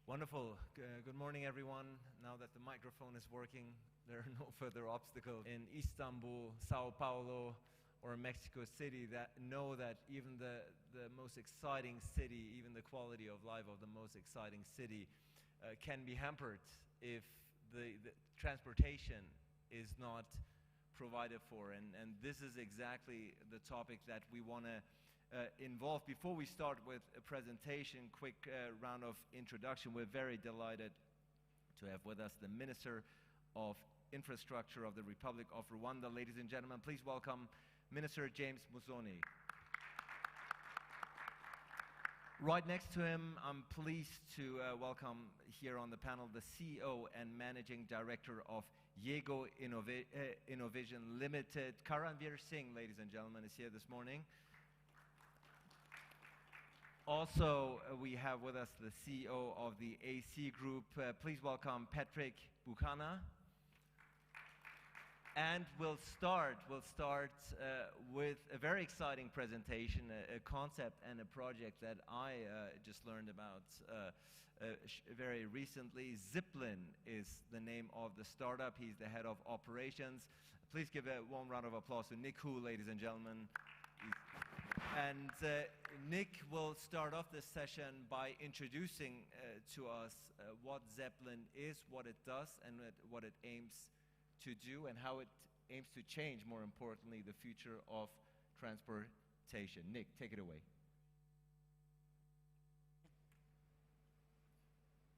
Wonderful. Good morning, everyone. Now that the microphone is working, there are no further obstacles in Istanbul, Sao Paulo, or Mexico City that know that even the most exciting city, even the quality of life of the most exciting city can be hampered if the transportation is not provided for. And this is exactly the topic that we want to involved. Before we start with a presentation, quick round of introduction. We're very delighted to have with us the Minister of Infrastructure of the Republic of Rwanda. Ladies and gentlemen, please welcome Minister James Musoni. Right next to him, I'm pleased to welcome here on the panel the CEO and Managing Director of Yego Innovation Limited. Karanveer Singh, ladies and gentlemen, is here this morning. Also, we have with us the CEO of the AC Group. Please welcome Patrick Buchanan. And we'll start with a very exciting presentation, a concept and a project that I just learned about very recently. Ziplin is the name of the startup. He's the head of operations. Please give a warm round of applause to Nick Hu, ladies and gentlemen. And Nick will start off this session by introducing to us what Zeppelin is, what it does, and what it aims to do, and how it aims to change, more importantly, the future of transportation. Nick, take it away.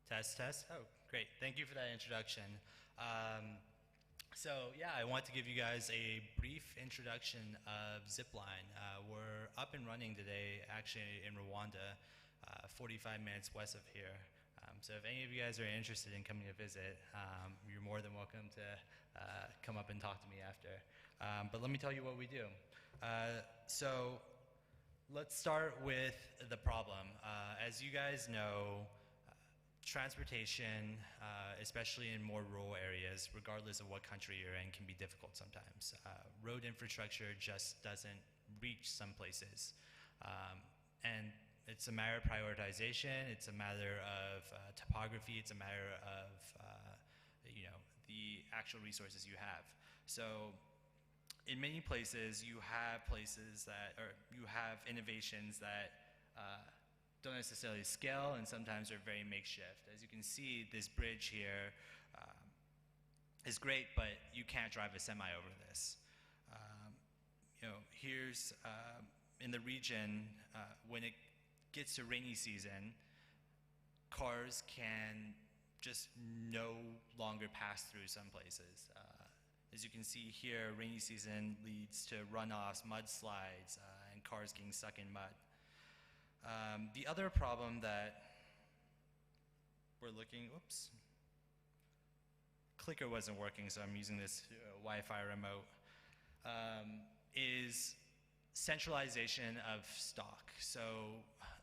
Test, test. Oh, great. Thank you for that introduction. So yeah, I want to give you guys a brief introduction of Zipline. We're up and running today, actually in Rwanda, 45 minutes west of here. So if any of you guys are interested in coming to visit, you're more than welcome to come up and talk to me after. But let me tell you what we do. So let's start with the problem. As you guys know, transportation, especially in more rural areas, regardless of what country you're in, can be difficult sometimes. Road infrastructure just doesn't reach some places. And it's a matter of prioritization, it's a matter of topography, it's a matter of the actual resources you have. So in many places, you have innovations that don't necessarily scale, and sometimes are very makeshift. As you can see, this bridge here is great, but you can't drive a semi over this. Here's in the region, when it gets to rainy season, cars can just no longer pass through some places. As you can see here, rainy season leads to runoffs, mudslides, and cars getting stuck in mud. The other problem that we're looking, oops, clicker wasn't working, so I'm using this Wi-Fi remote, is centralization of stock. So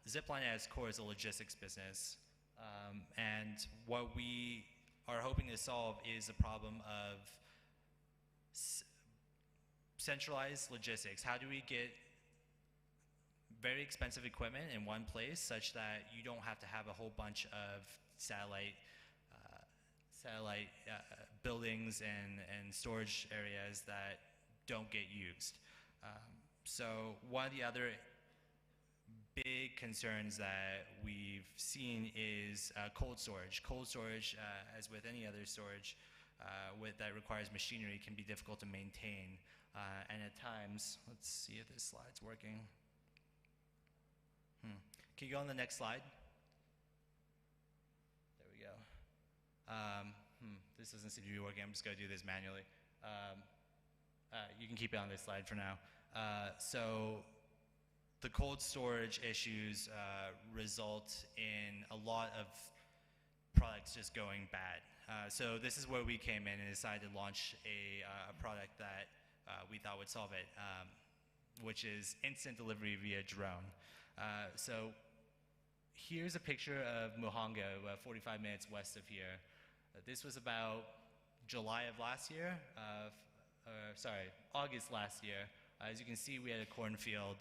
Zipline at its core is a logistics business, and what we are hoping to solve is the problem of centralized logistics. How do we get very expensive equipment in one place such that you don't have to have a whole bunch of satellite buildings and storage areas that don't get used. So one of the other big concerns that we've seen is cold storage. Cold storage, as with any other storage that requires machinery, can be difficult to maintain. And at times, let's see if this slide's working. Can you go on the next slide? There we go. This doesn't seem to be working. I'm just going to do this manually. You can keep it on this slide for now. So the cold storage issues result in a lot of products just going bad. So this is where we came in and decided to launch a product that we thought would solve it, which is instant delivery via drone. So here's a picture of Muhanga, 45 minutes west of here. This was about July of last year, August last year. As you can see, we had a cornfield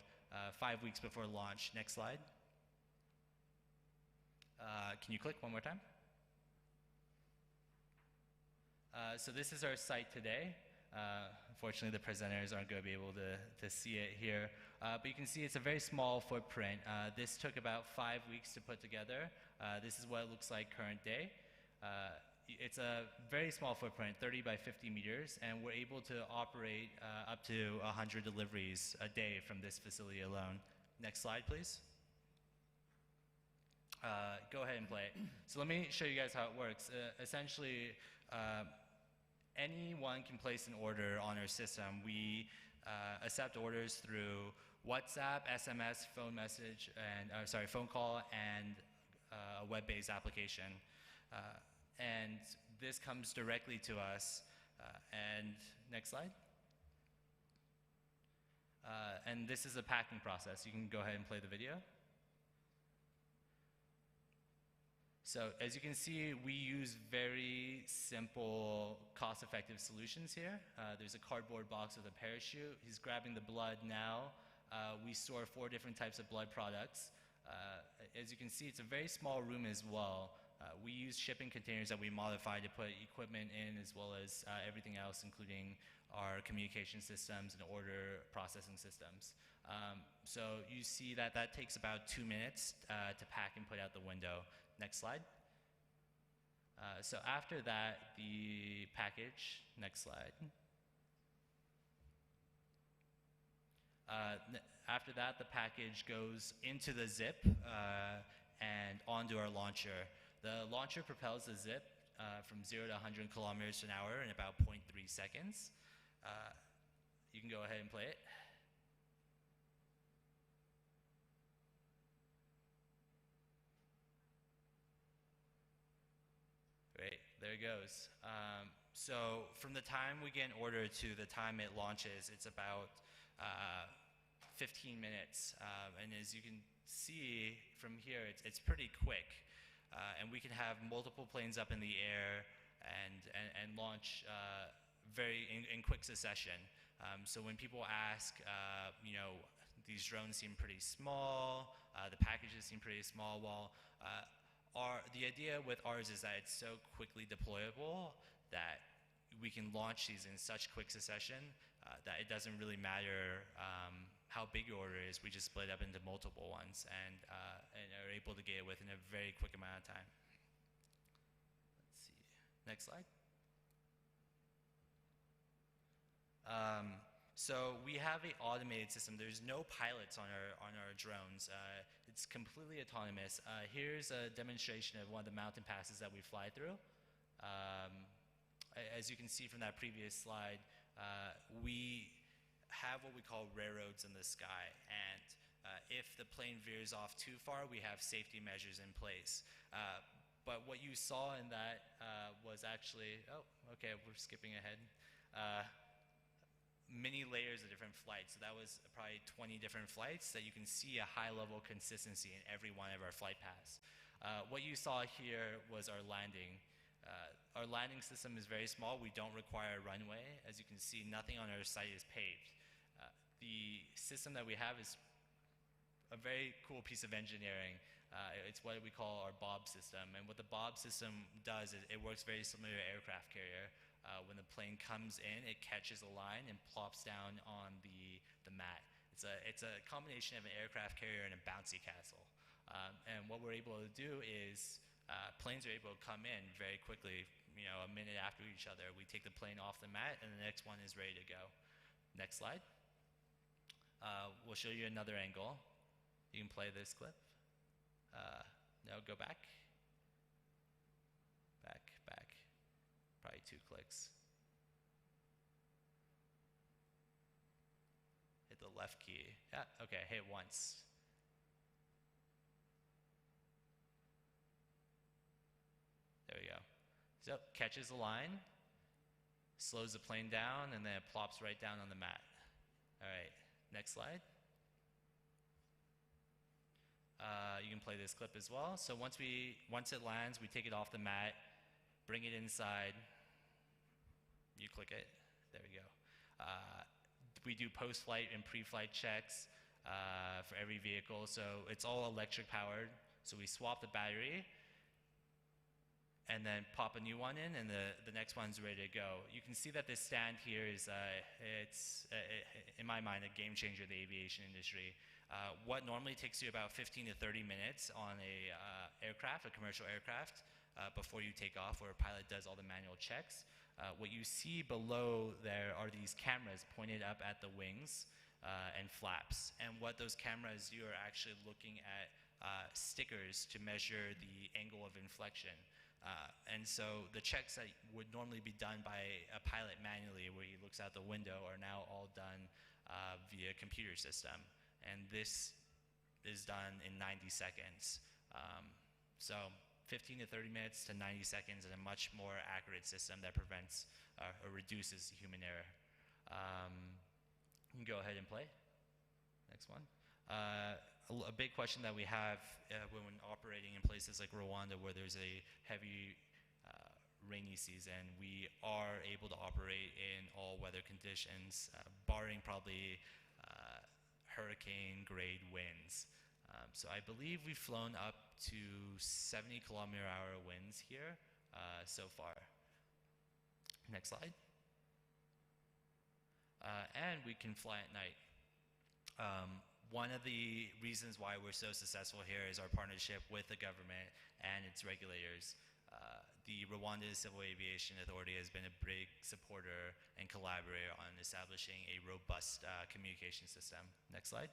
5 weeks before launch. Next slide. Can you click one more time? So this is our site today. Unfortunately, the presenters aren't going to be able to see it here. But you can see it's a very small footprint. This took about 5 weeks to put together. This is what it looks like current day. It's a very small footprint, 30 by 50 meters, and we're able to operate up to 100 deliveries a day from this facility alone. Next slide, please. Go ahead and play it. So let me show you guys how it works. Essentially, anyone can place an order on our system. We accept orders through WhatsApp, SMS, phone message, and phone call, and a web-based application. And this comes directly to us. And next slide. And this is a packing process. You can go ahead and play the video. So as you can see, we use very simple, cost-effective solutions here. There's a cardboard box with a parachute. He's grabbing the blood now. We store 4 different types of blood products. As you can see, it's a very small room as well. We use shipping containers that we modify to put equipment in, as well as everything else, including our communication systems and order processing systems. So you see that that takes about 2 minutes to pack and put out the window. Next slide. So after that, the package, next slide. After that, the package goes into the zip and onto our launcher. The launcher propels the zip from 0 to 100 kilometers an hour in about 0.3 seconds. You can go ahead and play it. Great, there it goes. So from the time we get an order to the time it launches, it's about 15 minutes. And as you can see from here, it's pretty quick. And we can have multiple planes up in the air and launch in quick succession. So when people ask, these drones seem pretty small, the packages seem pretty small, well, the idea with ours is that it's so quickly deployable that we can launch these in such quick succession that it doesn't really matter how big your order is. We just split up into multiple ones and are able to get it within a very quick amount of time. Let's see. Next slide. So we have an automated system. There's no pilots on our drones. It's completely autonomous. Here's a demonstration of one of the mountain passes that we fly through. As you can see from that previous slide, we have what we call railroads in the sky, and if the plane veers off too far, we have safety measures in place. But what you saw in that was actually, we're skipping ahead. Many layers of different flights. So that was probably 20 different flights that you can see a high level of consistency in every one of our flight paths. What you saw here was our landing. Our landing system is very small. We don't require a runway. As you can see, nothing on our site is paved. The system that we have is a very cool piece of engineering. It's what we call our bob system. And what the bob system does is it works very similar to an aircraft carrier. When the plane comes in, it catches a line and plops down on the mat. It's a combination of an aircraft carrier and a bouncy castle. And what we're able to do is planes are able to come in very quickly, a minute after each other. We take the plane off the mat and the next one is ready to go. Next slide. We'll show you another angle. You can play this clip. No, go back. Back. Probably 2 clicks. Hit the left key. Yeah, okay, hit once. There we go. So, catches the line, slows the plane down, and then it plops right down on the mat. All right, next slide. You can play this clip as well. So once it lands, we take it off the mat, bring it inside. You click it. There we go. We do post-flight and pre-flight checks for every vehicle. So it's all electric powered. So we swap the battery and then pop a new one in, and the next one's ready to go. You can see that this stand here is, in my mind, a game changer in the aviation industry. What normally takes you about 15 to 30 minutes on a aircraft, a commercial aircraft, before you take off, where a pilot does all the manual checks. What you see below there are these cameras pointed up at the wings and flaps. And what those cameras do are actually looking at stickers to measure the angle of inflection. And so the checks that would normally be done by a pilot manually, where he looks out the window, are now all done via computer system. And this is done in 90 seconds. So 15 to 30 minutes to 90 seconds, and a much more accurate system that prevents or reduces human error. You can go ahead and play. Next one. A big question that we have when operating in places like Rwanda, where there's a heavy rainy season, we are able to operate in all weather conditions, barring probably hurricane grade winds. So I believe we've flown up to 70 km/h winds here so far. Next slide. And we can fly at night. One of the reasons why we're so successful here is our partnership with the government and its regulators. The Rwanda Civil Aviation Authority has been a big supporter and collaborator on establishing a robust communication system. Next slide.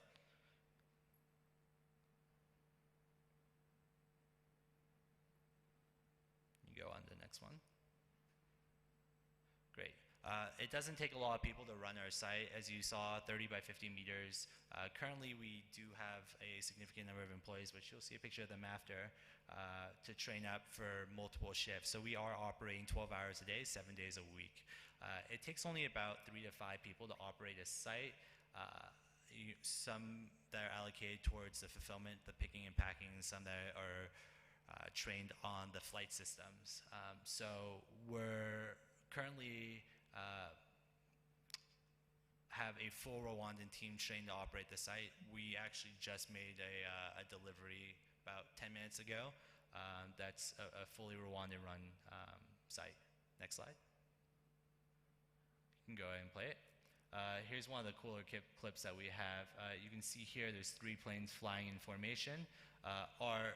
You go on to the next one. Great. It doesn't take a lot of people to run our site. As you saw, 30 by 50 meters. Currently, we do have a significant number of employees, which you'll see a picture of them after, to train up for multiple shifts. So we are operating 12 hours a day, 7 days a week. It takes only about 3 to 5 people to operate a site. Some that are allocated towards the fulfillment, the picking and packing, and some that are trained on the flight systems. So we're currently have a full Rwandan team trained to operate the site. We actually just made a delivery about 10 minutes ago. That's a fully Rwandan run site. Next slide. You can go ahead and play it. Here's one of the cooler clips that we have. You can see here there's 3 planes flying in formation. Our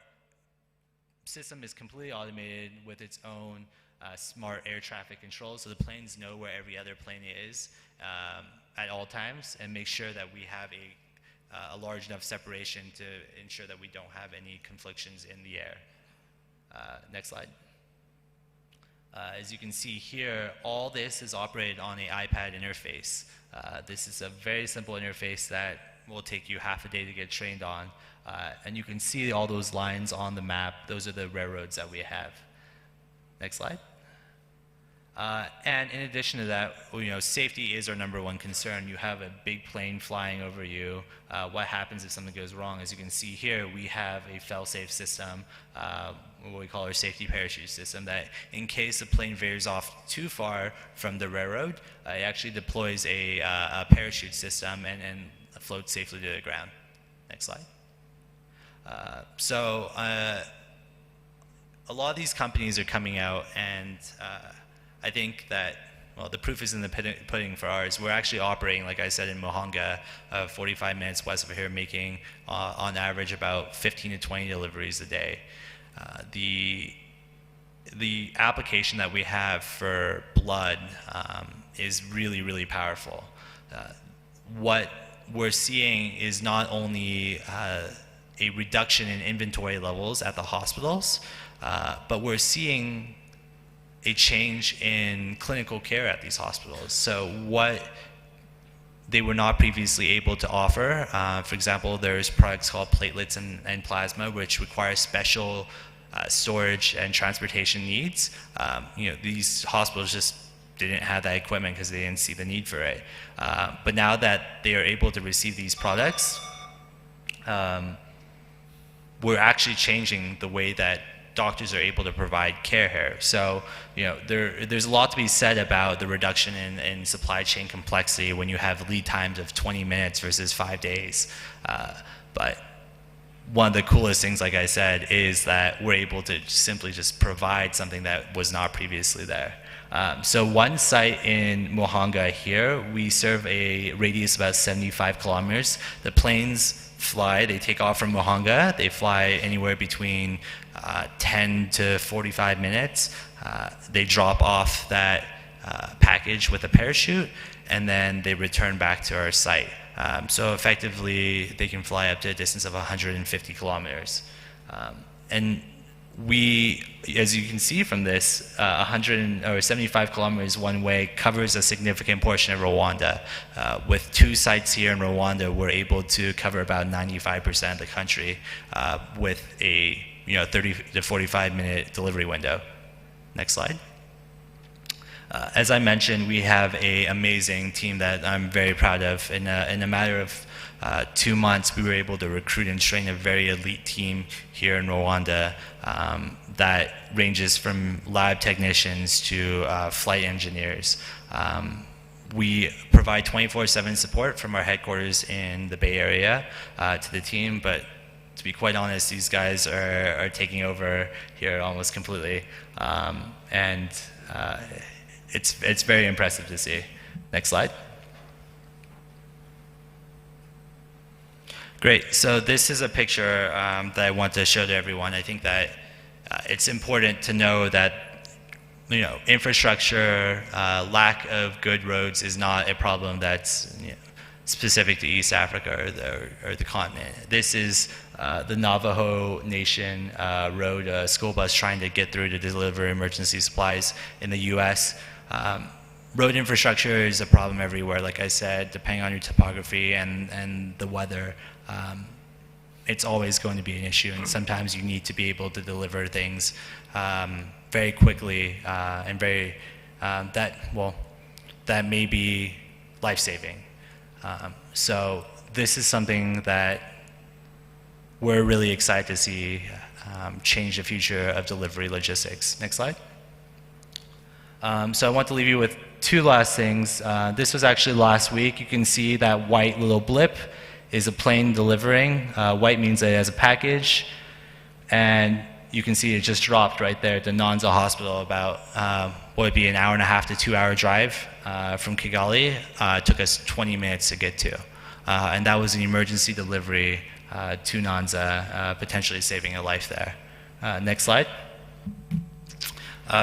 system is completely automated with its own smart air traffic control, so the planes know where every other plane is at all times, and make sure that we have a large enough separation to ensure that we don't have any conflictions in the air. Next slide. As you can see here, all this is operated on an iPad interface. This is a very simple interface that will take you half a day to get trained on. And you can see all those lines on the map. Those are the railroads that we have. Next slide. And in addition to that, safety is our #1 concern. You have a big plane flying over you. What happens if something goes wrong? As you can see here, we have a fail-safe system, what we call our safety parachute system, that in case the plane veers off too far from the railroad, it actually deploys a parachute system and floats safely to the ground. Next slide. So a lot of these companies are coming out, and I think that, well, the proof is in the pudding for ours. We're actually operating, like I said, in Muhanga, 45 minutes west of here, making on average about 15 to 20 deliveries a day. The application that we have for blood is really, really powerful. What we're seeing is not only a reduction in inventory levels at the hospitals, but we're seeing a change in clinical care at these hospitals. So what they were not previously able to offer, for example, there's products called platelets and plasma, which require special storage and transportation needs. These hospitals just didn't have that equipment because they didn't see the need for it. But now that they are able to receive these products, we're actually changing the way that doctors are able to provide care here. So, there's a lot to be said about the reduction in supply chain complexity when you have lead times of 20 minutes versus 5 days. But one of the coolest things, like I said, is that we're able to simply just provide something that was not previously there. So one site in Muhanga here, we serve a radius of about 75 kilometers. The planes fly, they take off from Muhanga, they fly anywhere between 10 to 45 minutes. They drop off that package with a parachute, and then they return back to our site. So effectively, they can fly up to a distance of 150 kilometers. And we, as you can see from this, 75 kilometers one way covers a significant portion of Rwanda. With 2 sites here in Rwanda, we're able to cover about 95% of the country with a 30 to 45-minute delivery window. Next slide. As I mentioned, we have an amazing team that I'm very proud of. In a matter of 2 months, we were able to recruit and train a very elite team here in Rwanda that ranges from lab technicians to flight engineers. We provide 24/7 support from our headquarters in the Bay Area to the team, but to be quite honest, these guys are taking over here almost completely. It's very impressive to see. Next slide. Great. So this is a picture that I want to show to everyone. I think that it's important to know that infrastructure, lack of good roads is not a problem that's specific to East Africa or the continent. This is the Navajo Nation road, a school bus trying to get through to deliver emergency supplies in the U.S. Road infrastructure is a problem everywhere, like I said, depending on your topography and the weather. It's always going to be an issue, and sometimes you need to be able to deliver things very quickly and that may be life-saving. So this is something that we're really excited to see change the future of delivery logistics. Next slide. So I want to leave you with 2 last things. This was actually last week. You can see that white little blip is a plane delivering. White means that it has a package. And you can see it just dropped right there at the Nyanza Hospital, about what would be an 1.5 to 2-hour drive from Kigali. It took us 20 minutes to get to. And that was an emergency delivery to Nyanza, potentially saving a life there. Next slide.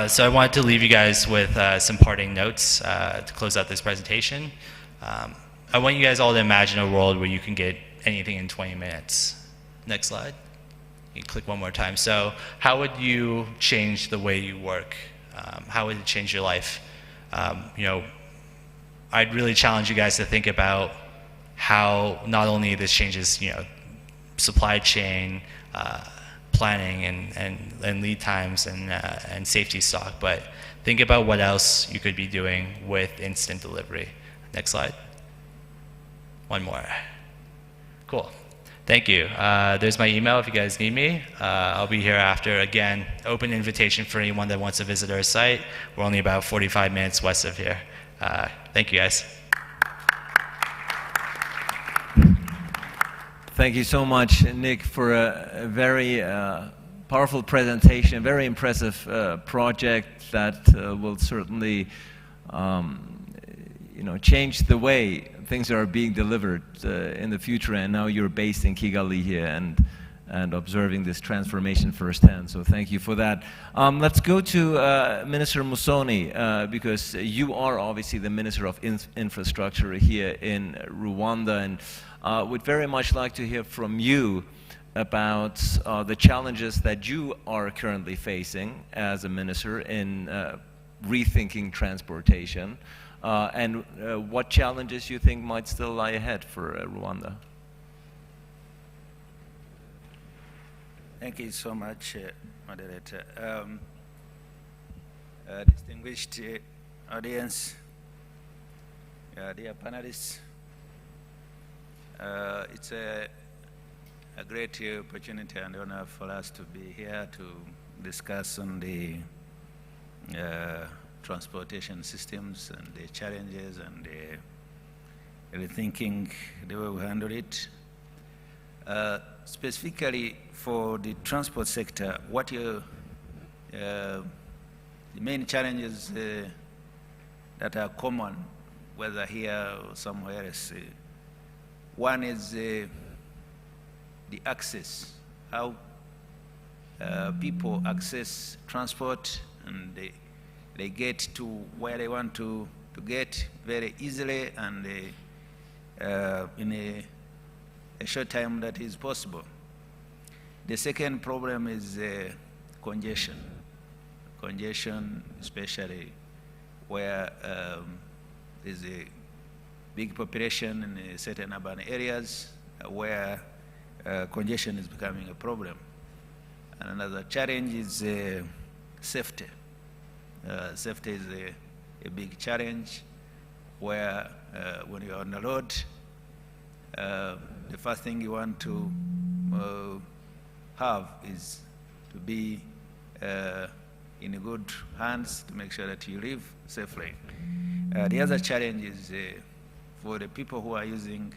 So I wanted to leave you guys with some parting notes to close out this presentation. I want you guys all to imagine a world where you can get anything in 20 minutes. Next slide. You can click one more time. So how would you change the way you work? How would it change your life? I'd really challenge you guys to think about how not only this changes, supply chain, planning and lead times and safety stock, but think about what else you could be doing with instant delivery. Next slide. One more. Cool. Thank you. There's my email if you guys need me. I'll be here after. Again, open invitation for anyone that wants to visit our site. We're only about 45 minutes west of here. Thank you, guys. Thank you so much, Nick, for a very powerful presentation, a very impressive project that will certainly change the way things are being delivered in the future. And now you're based in Kigali here and observing this transformation firsthand. So thank you for that. Let's go to Minister Musoni, because you are obviously the Minister of Infrastructure here in Rwanda, and would very much like to hear from you about the challenges that you are currently facing as a minister in rethinking transportation, and what challenges you think might still lie ahead for Rwanda. Thank you so much, moderator. Distinguished audience, dear panelists, it's a great opportunity and honor for us to be here to discuss on the transportation systems and the challenges and the rethinking the way we handle it. Specifically for the transport sector, what the main challenges that are common, whether here or somewhere else, one is the access, how people access transport, and they get to where they want to get very easily and in a short time that is possible. The second problem is congestion. Congestion, especially where there's a big population in certain urban areas where congestion is becoming a problem. And another challenge is safety. Safety is a big challenge where when you're on the road, the first thing you want to have is to be in good hands to make sure that you live safely. The other challenge is for the people who are using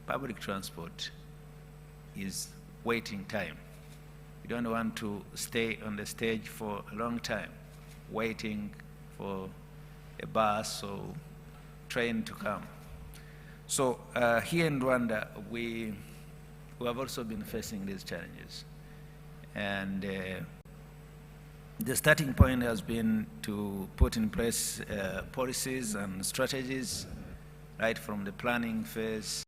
public transport is waiting time. You don't want to stay on the stage for a long time waiting for a bus or train to come. So here in Rwanda, we have also been facing these challenges. And the starting point has been to put in place policies and strategies, right from the planning phase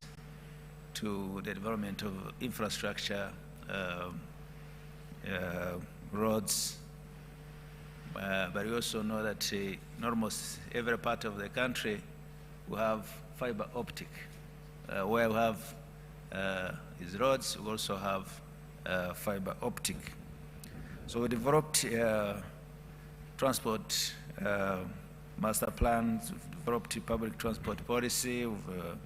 to the development of infrastructure, roads. But we also know that in almost every part of the country we have fiber optic. Where we have these roads, we also have fiber optic. So we developed transport master plans, we've developed public transport policy, we've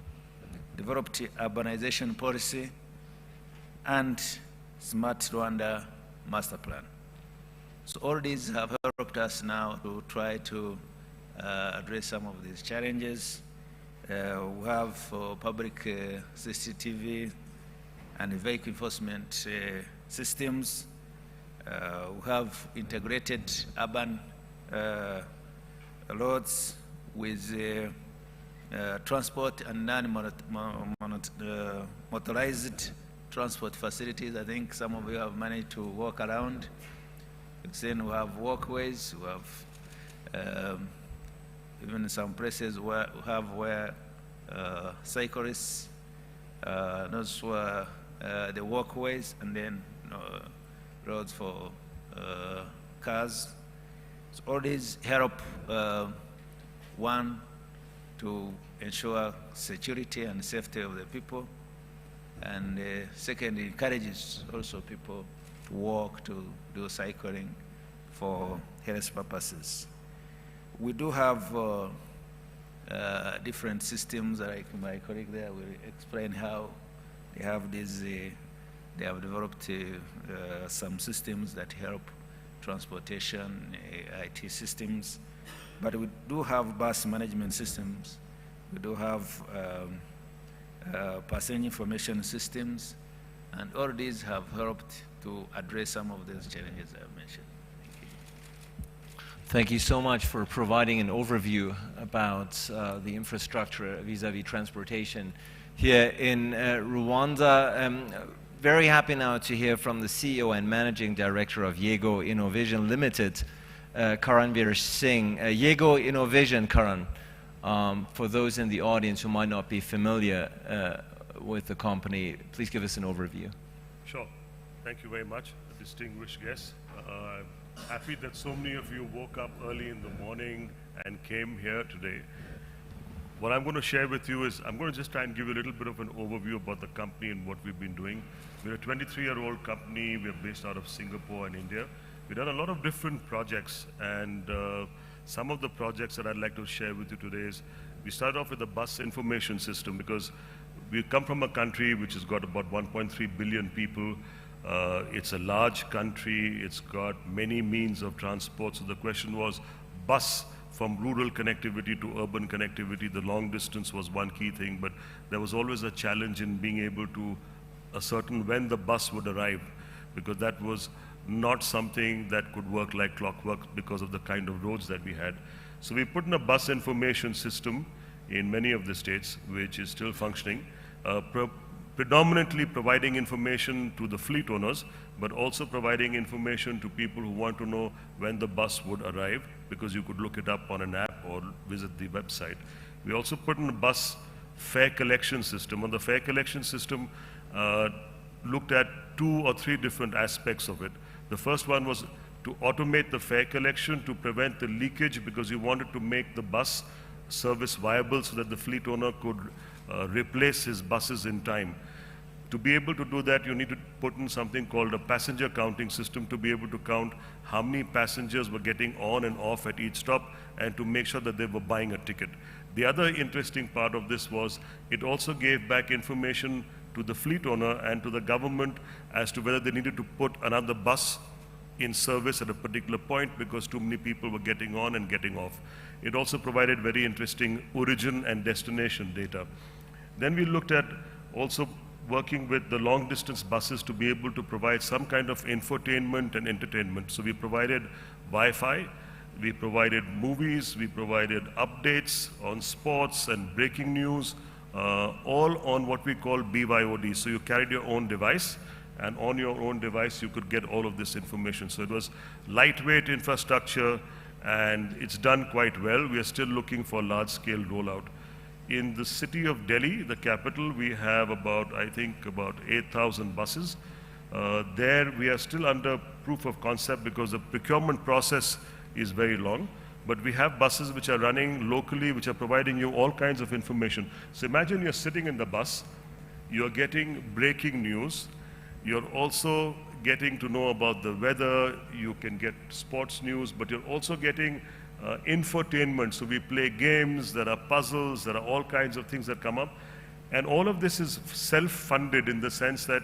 developed urbanization policy, and Smart Rwanda master plan. So all these have helped us now to try to address some of these challenges. We have public CCTV and vehicle enforcement systems. We have integrated urban roads with transport and non-motorized transport facilities. I think some of you have managed to walk around. Then we have walkways, we have even in some places where we have cyclists, those were the walkways, and then roads for cars. So all these help, one, to ensure security and safety of the people, and second, it encourages also people to walk, to do cycling for health purposes. We do have different systems, like my colleague there will explain how they have these, they have developed some systems that help transportation, IT systems, but we do have bus management systems. We do have passenger information systems, and all these have helped to address some of those challenges I've mentioned. Thank you so much for providing an overview about the infrastructure vis-a-vis transportation here in Rwanda. Very happy now to hear from the CEO and Managing Director of Yego Innovision Limited, Karanveer Singh. Yego Innovision, Karan, for those in the audience who might not be familiar with the company, please give us an overview. Sure. Thank you very much, distinguished guests. Happy that so many of you woke up early in the morning and came here today. What I'm going to share with you is, I'm going to just try and give you a little bit of an overview about the company and what we've been doing. We're a 23-year-old company. We're based out of Singapore and India. We've done a lot of different projects, and some of the projects that I'd like to share with you today is, we started off with the bus information system because we come from a country which has got about 1.3 billion people. It's a large country, it's got many means of transport, so the question was bus from rural connectivity to urban connectivity. The long distance was one key thing, but there was always a challenge in being able to ascertain when the bus would arrive, because that was not something that could work like clockwork because of the kind of roads that we had. So we put in a bus information system in many of the states, which is still functioning, predominantly providing information to the fleet owners, but also providing information to people who want to know when the bus would arrive, because you could look it up on an app or visit the website. We also put in a bus fare collection system. On the fare collection system, looked at 2 or 3 different aspects of it. The first one was to automate the fare collection to prevent the leakage, because you wanted to make the bus service viable so that the fleet owner could replace his buses in time. To be able to do that, you need to put in something called a passenger counting system to be able to count how many passengers were getting on and off at each stop, and to make sure that they were buying a ticket. The other interesting part of this was it also gave back information to the fleet owner and to the government as to whether they needed to put another bus in service at a particular point because too many people were getting on and getting off. It also provided very interesting origin and destination data. Then we looked at also working with the long distance buses to be able to provide some kind of infotainment and entertainment. So we provided Wi-Fi, we provided movies, we provided updates on sports and breaking news, all on what we call BYOD. So you carried your own device, and on your own device you could get all of this information. So it was lightweight infrastructure, and it's done quite well. We are still looking for large-scale rollout. In the city of Delhi, the capital, we have about 8,000 buses. There we are still under proof of concept because the procurement process is very long. But we have buses which are running locally, which are providing you all kinds of information. So imagine you're sitting in the bus, you're getting breaking news, you're also getting to know about the weather, you can get sports news, but you're also getting infotainment. So we play games, there are puzzles, there are all kinds of things that come up. And all of this is self-funded in the sense that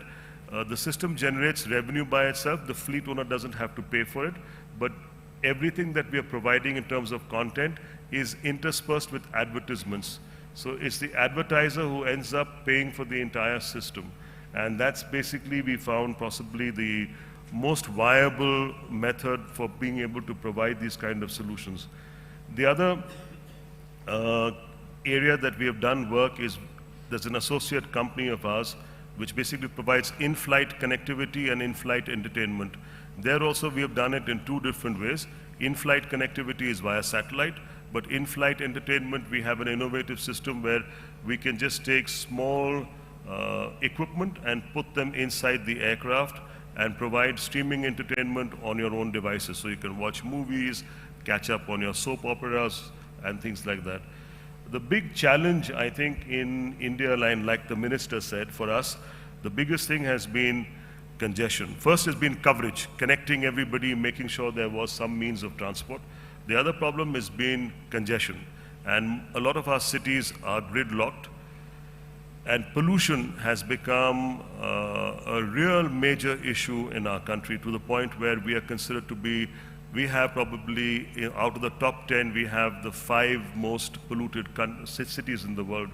the system generates revenue by itself. The fleet owner doesn't have to pay for it, but everything that we are providing in terms of content is interspersed with advertisements. So it's the advertiser who ends up paying for the entire system. And that's basically, we found, possibly the most viable method for being able to provide these kind of solutions. The other area that we have done work is, there's an associate company of ours which basically provides in-flight connectivity and in-flight entertainment. There also we have done it in 2 different ways. In-flight connectivity is via satellite, but in-flight entertainment, we have an innovative system where we can just take small equipment and put them inside the aircraft and provide streaming entertainment on your own devices. So you can watch movies, catch up on your soap operas, and things like that. The big challenge, I think, in India line, like the minister said, for us, the biggest thing has been congestion. First has been coverage, connecting everybody, making sure there was some means of transport. The other problem has been congestion. And a lot of our cities are gridlocked. And pollution has become a real major issue in our country, to the point where we are considered to be, we have probably, out of the top 10, we have the 5 most polluted cities in the world.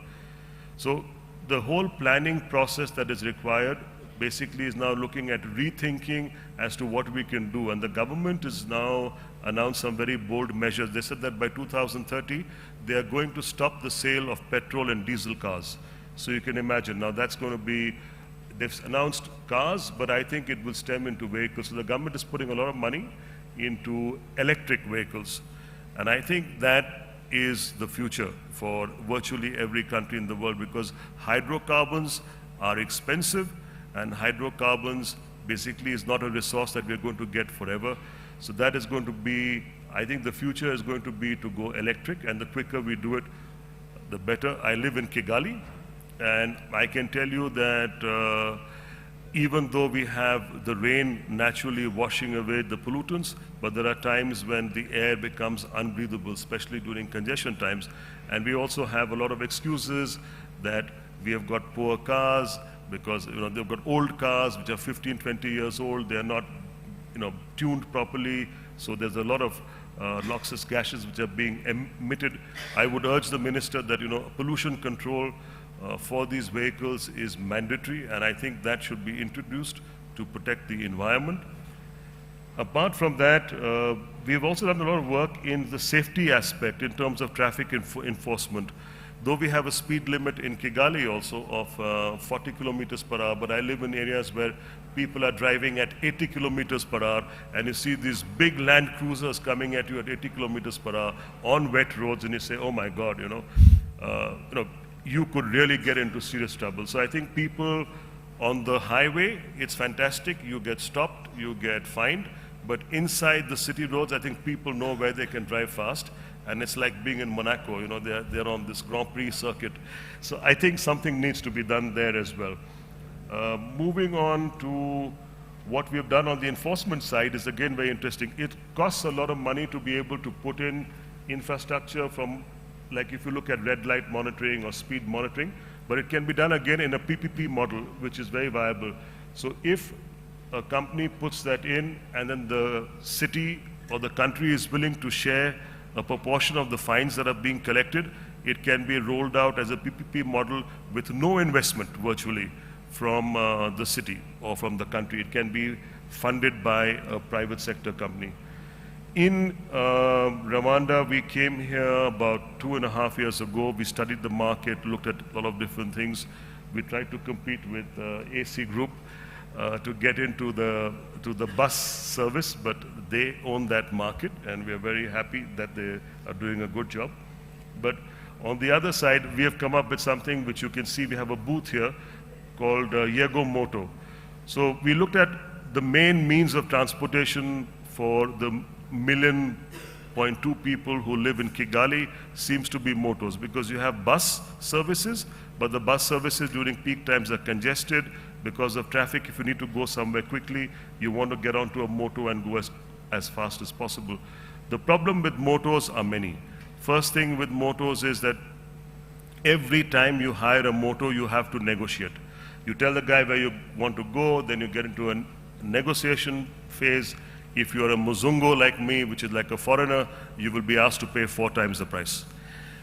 So the whole planning process that is required basically is now looking at rethinking as to what we can do. And the government has now announced some very bold measures. They said that by 2030, they are going to stop the sale of petrol and diesel cars. So you can imagine, now that's going to be, they've announced cars, but I think it will stem into vehicles. So the government is putting a lot of money into electric vehicles. And I think that is the future for virtually every country in the world, because hydrocarbons are expensive, and hydrocarbons basically is not a resource that we're going to get forever. So that is going to be, I think the future is going to be to go electric, and the quicker we do it, the better. I live in Kigali, and I can tell you that even though we have the rain naturally washing away the pollutants, but there are times when the air becomes unbreathable, especially during congestion times. And we also have a lot of excuses that we have got poor cars, because they've got old cars which are 15, 20 years old. They're not tuned properly. So there's a lot of noxious gases which are being emitted. I would urge the minister that pollution control for these vehicles is mandatory, and I think that should be introduced to protect the environment. Apart from that, we've also done a lot of work in the safety aspect in terms of traffic enforcement. Though we have a speed limit in Kigali also of 40 kilometers per hour, but I live in areas where people are driving at 80 kilometers per hour, and you see these big Land Cruisers coming at you at 80 kilometers per hour on wet roads, and you say, oh my God, you could really get into serious trouble. So I think people on the highway, it's fantastic. You get stopped, you get fined, but inside the city roads, I think people know where they can drive fast. And it's like being in Monaco, they're on this Grand Prix circuit. So I think something needs to be done there as well. Moving on to what we have done on the enforcement side is again very interesting. It costs a lot of money to be able to put in infrastructure from, like if you look at red light monitoring or speed monitoring, but it can be done again in a PPP model, which is very viable. So if a company puts that in and then the city or the country is willing to share a proportion of the fines that are being collected, it can be rolled out as a PPP model with no investment virtually from the city or from the country. It can be funded by a private sector company. In Rwanda, we came here about 2.5 years ago. We studied the market, looked at a lot of different things. We tried to compete with AC Group to get into the bus service, but they own that market, and we are very happy that they are doing a good job. But on the other side, we have come up with something which you can see. We have a booth here called Yego Moto. So we looked at the main means of transportation for the 1.2 million people who live in Kigali seems to be motos, because you have bus services, but the bus services during peak times are congested because of traffic. If you need to go somewhere quickly, you want to get onto a moto and go as fast as possible. The problem with motos are many. First thing with motos is that every time you hire a moto, you have to negotiate. You tell the guy where you want to go, then you get into a negotiation phase. If you're a Muzungo like me, which is like a foreigner, you will be asked to pay 4 times the price.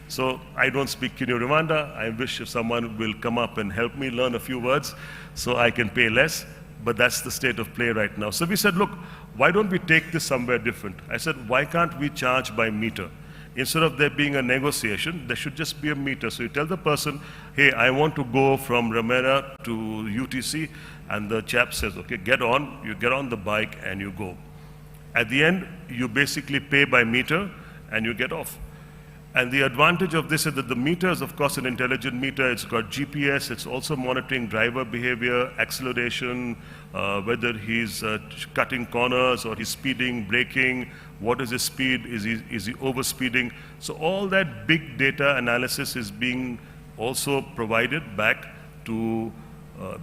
So I don't speak Kinyarwanda. I wish if someone will come up and help me learn a few words so I can pay less, but that's the state of play right now. So we said, look, why don't we take this somewhere different? I said, why can't we charge by meter? Instead of there being a negotiation, there should just be a meter. So you tell the person, hey, I want to go from Ramera to UTC, and the chap says, okay, get on. You get on the bike and you go. At the end, you basically pay by meter and you get off. And the advantage of this is that the meter is, of course, an intelligent meter. It's got GPS. It's also monitoring driver behavior, acceleration, whether he's cutting corners or he's speeding, braking, what is his speed, is he overspeeding. So all that big data analysis is being also provided back to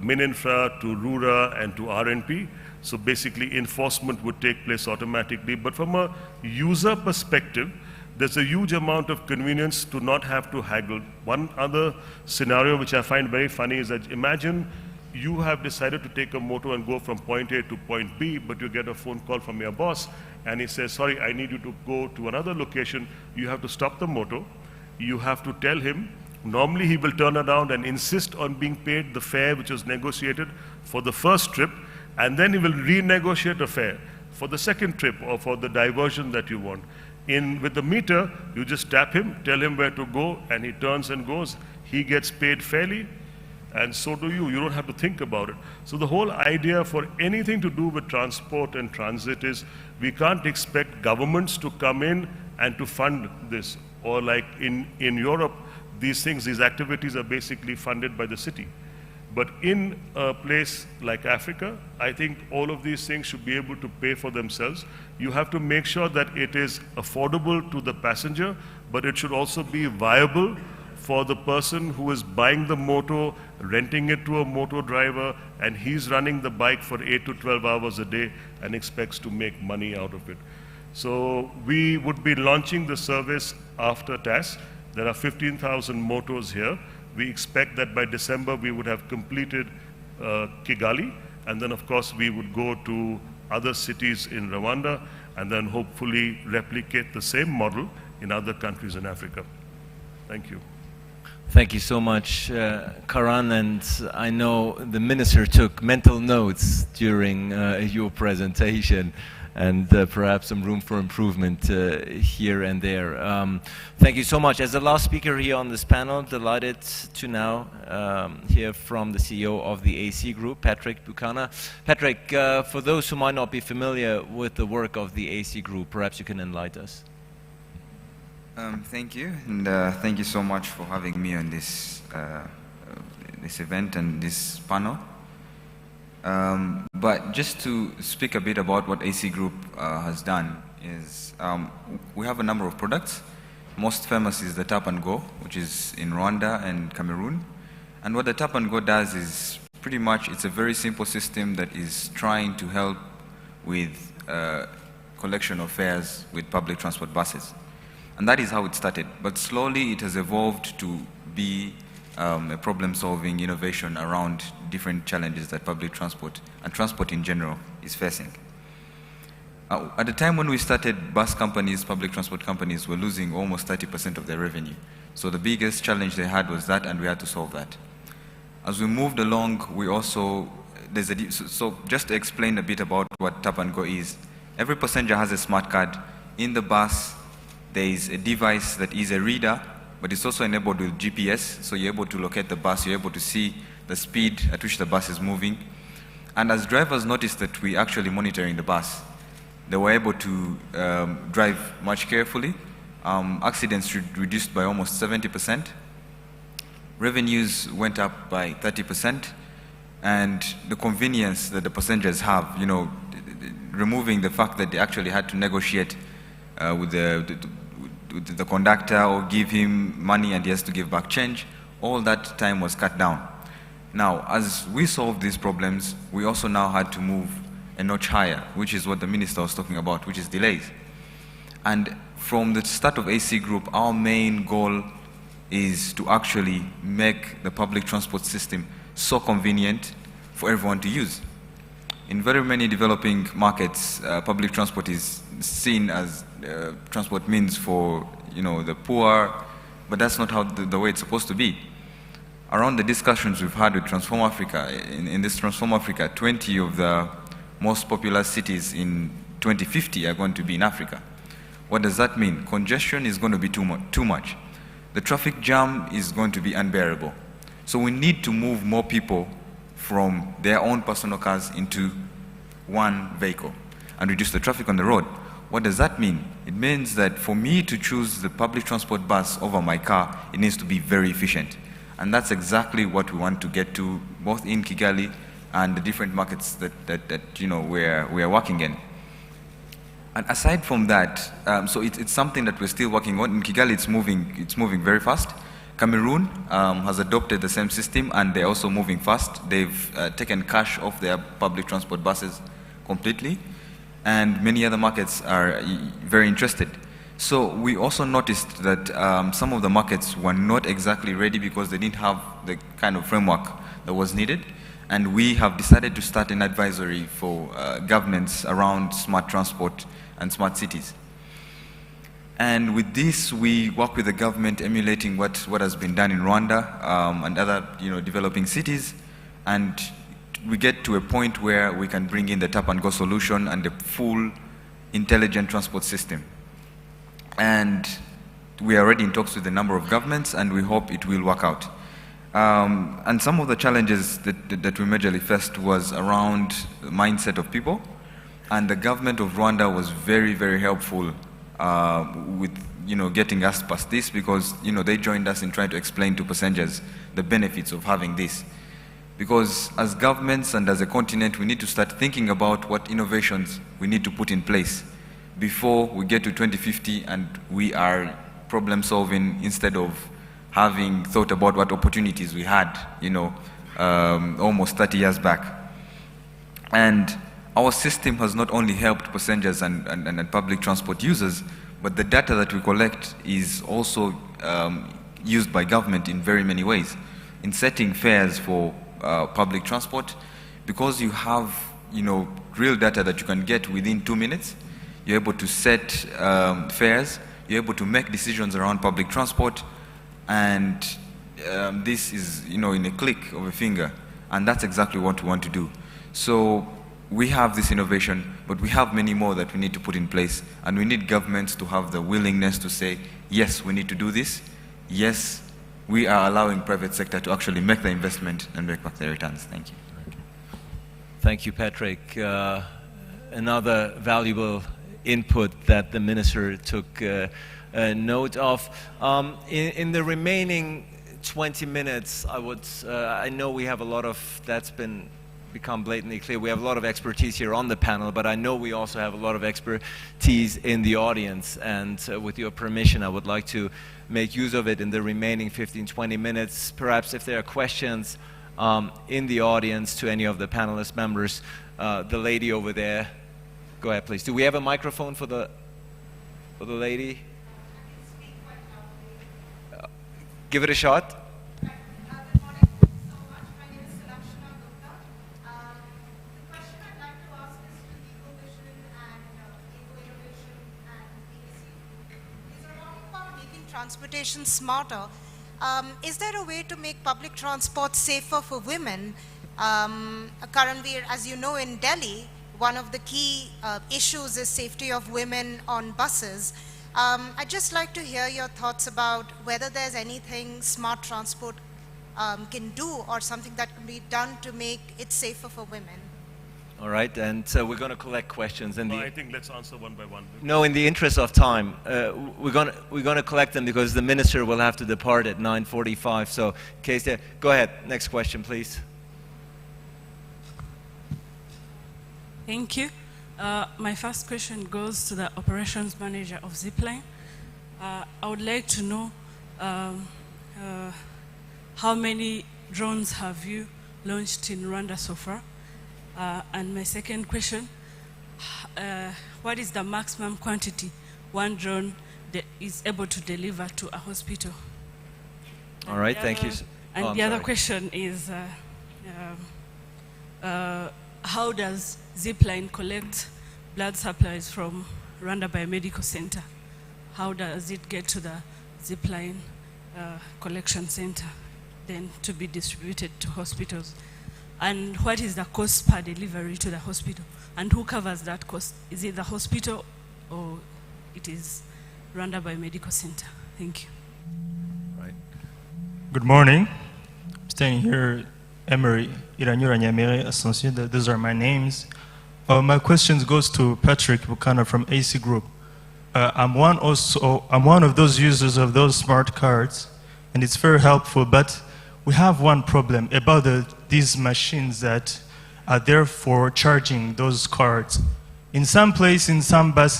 Mininfra, to RURA, and to RNP. So basically, enforcement would take place automatically. But from a user perspective, there's a huge amount of convenience to not have to haggle. One other scenario which I find very funny is that imagine you have decided to take a moto and go from point A to point B, but you get a phone call from your boss, and he says, sorry, I need you to go to another location. You have to stop the moto. You have to tell him. Normally, he will turn around and insist on being paid the fare which was negotiated for the first trip, and then he will renegotiate a fare for the second trip or for the diversion that you want. With the meter, you just tap him, tell him where to go, and he turns and goes. He gets paid fairly, and so do you. You don't have to think about it. So the whole idea for anything to do with transport and transit is we can't expect governments to come in and to fund this. Or like in Europe, these activities are basically funded by the city. But in a place like Africa, I think all of these things should be able to pay for themselves. You have to make sure that it is affordable to the passenger, but it should also be viable for the person who is buying the moto, renting it to a moto driver, and he's running the bike for 8 to 12 hours a day and expects to make money out of it. So we would be launching the service after TAS. There are 15,000 motos here. We expect that by December we would have completed Kigali, and then of course we would go to other cities in Rwanda, and then hopefully replicate the same model in other countries in Africa. Thank you. Thank you so much, Karan, and I know the minister took mental notes during your presentation, and perhaps some room for improvement here and there. Thank you so much. As the last speaker here on this panel, delighted to now hear from the CEO of the AC Group, Patrick Buchanan. Patrick, for those who might not be familiar with the work of the AC Group, perhaps you can enlighten us. Thank you, and thank you so much for having me on this this event and this panel. But just to speak a bit about what AC Group has done is we have a number of products. Most famous is the Tap and Go, which is in Rwanda and Cameroon. And what the Tap and Go does is pretty much it's a very simple system that is trying to help with collection of fares with public transport buses. And that is how it started. But slowly it has evolved to be a problem-solving innovation around different challenges that public transport and transport in general is facing. At the time when we started, bus companies, public transport companies were losing almost 30% of their revenue. So the biggest challenge they had was that, and we had to solve that. As we moved along, we also, so just to explain a bit about what Tap and Go is, every passenger has a smart card. In the bus, there is a device that is a reader, but it's also enabled with GPS, so you're able to locate the bus, you're able to see the speed at which the bus is moving. And as drivers noticed that we're actually monitoring the bus, they were able to drive much carefully. Accidents reduced by almost 70%. Revenues went up by 30%. And the convenience that the passengers have, you know, removing the fact that they actually had to negotiate with the conductor or give him money and he has to give back change, all that time was cut down. Now, as we solved these problems, we also now had to move a notch higher, which is what the minister was talking about, which is delays. And from the start of AC Group, our main goal is to actually make the public transport system so convenient for everyone to use. In very many developing markets, public transport is seen as transport means for, you know, the poor, but that's not how the way it's supposed to be. Around the discussions we've had with Transform Africa, in this Transform Africa, 20 of the most popular cities in 2050 are going to be in Africa. What does that mean? Congestion is going to be too much. The traffic jam is going to be unbearable. So we need to move more people from their own personal cars into one vehicle and reduce the traffic on the road. What does that mean? It means that for me to choose the public transport bus over my car, it needs to be very efficient. And that's exactly what we want to get to, both in Kigali and the different markets that you know, we are working in. And aside from that, so it's something that we're still working on. In Kigali, it's moving very fast. Cameroon has adopted the same system, and they're also moving fast. They've taken cash off their public transport buses completely, and many other markets are very interested. So we also noticed that some of the markets were not exactly ready because they didn't have the kind of framework that was needed. And we have decided to start an advisory for governments around smart transport and smart cities. And with this, we work with the government emulating what has been done in Rwanda and other, you know, developing cities. And we get to a point where we can bring in the Tap and Go solution and the full intelligent transport system. And we are already in talks with a number of governments, and we hope it will work out. And some of the challenges that we majorly faced was around the mindset of people. And the government of Rwanda was very, very helpful with, you know, getting us past this, because, you know, they joined us in trying to explain to passengers the benefits of having this. Because as governments and as a continent, we need to start thinking about what innovations we need to put in place before we get to 2050 and we are problem solving instead of having thought about what opportunities we had, you know, almost 30 years back. And our system has not only helped passengers and public transport users, but the data that we collect is also used by government in very many ways. In setting fares for public transport, because you have, you know, real data that you can get within 2 minutes, you're able to set fares, you're able to make decisions around public transport, and this is, in a click of a finger, and that's exactly what we want to do. So we have this innovation, but we have many more that we need to put in place, and we need governments to have the willingness to say, yes, we need to do this. Yes, we are allowing private sector to actually make the investment and make back the returns. Thank you. Thank you, Patrick. Another valuable input that the minister took note of. In the remaining 20 minutes, I know we have a lot of, that's become blatantly clear, we have a lot of expertise here on the panel, but I know we also have a lot of expertise in the audience, and with your permission, I would like to make use of it in the remaining 15-20 minutes. Perhaps if there are questions in the audience to any of the panelist members, the lady over there, go ahead please. Do we have a microphone for the lady? Give it a shot. Transportation smarter. Is there a way to make public transport safer for women? Currently, as you know, in Delhi, one of the key issues is safety of women on buses. I'd just like to hear your thoughts about whether there's anything smart transport can do, or something that can be done to make it safer for women. All right, and we're going to collect questions. I think let's answer one by one. No, in the interest of time, we're going to collect them because the minister will have to depart at 9:45. So, in case there, go ahead. Next question, please. Thank you. My first question goes to the operations manager of Zipline. I would like to know how many drones have you launched in Rwanda so far? And my second question, what is the maximum quantity one drone is able to deliver to a hospital? All right, thank you. And the other question is, how does Zipline collect blood supplies from Rwanda Biomedical Center? How does it get to the Zipline collection center, then to be distributed to hospitals? And what is the cost per delivery to the hospital? And who covers that cost? Is it the hospital or it is Rwanda Biomedical Center? Thank you. Right. Good morning. I'm staying here, Emery, Iranyura Nyamere, Associate. Those are my names. My question goes to Patrick Bukana from AC Group. I'm one of those users of those smart cards, and it's very helpful, but we have one problem about these machines that are there for charging those cards. In some places, in some bus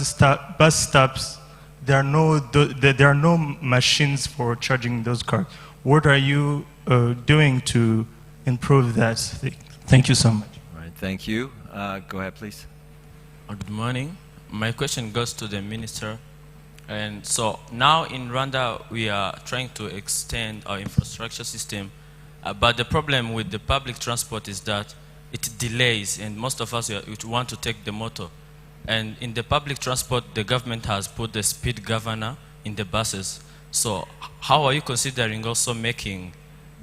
stops, there are no machines for charging those cards. What are you doing to improve that? Thank you so much. All right, thank you. Go ahead, please. Good morning. My question goes to the minister. And so now in Rwanda, we are trying to extend our infrastructure system. But the problem with the public transport is that it delays, and most of us want to take the motor. And in the public transport, the government has put the speed governor in the buses. So how are you considering also making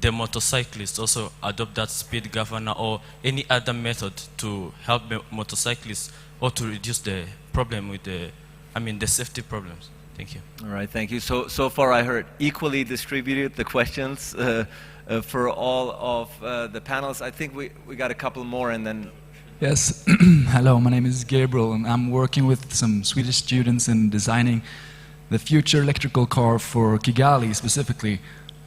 the motorcyclists also adopt that speed governor, or any other method to help the motorcyclists, or to reduce the problem with the safety problems? Thank you. All right, thank you. So far I heard equally distributed the questions for all of the panels. I think we got a couple more, and then... Yes. Hello, my name is Gabriel, and I'm working with some Swedish students in designing the future electrical car for Kigali specifically.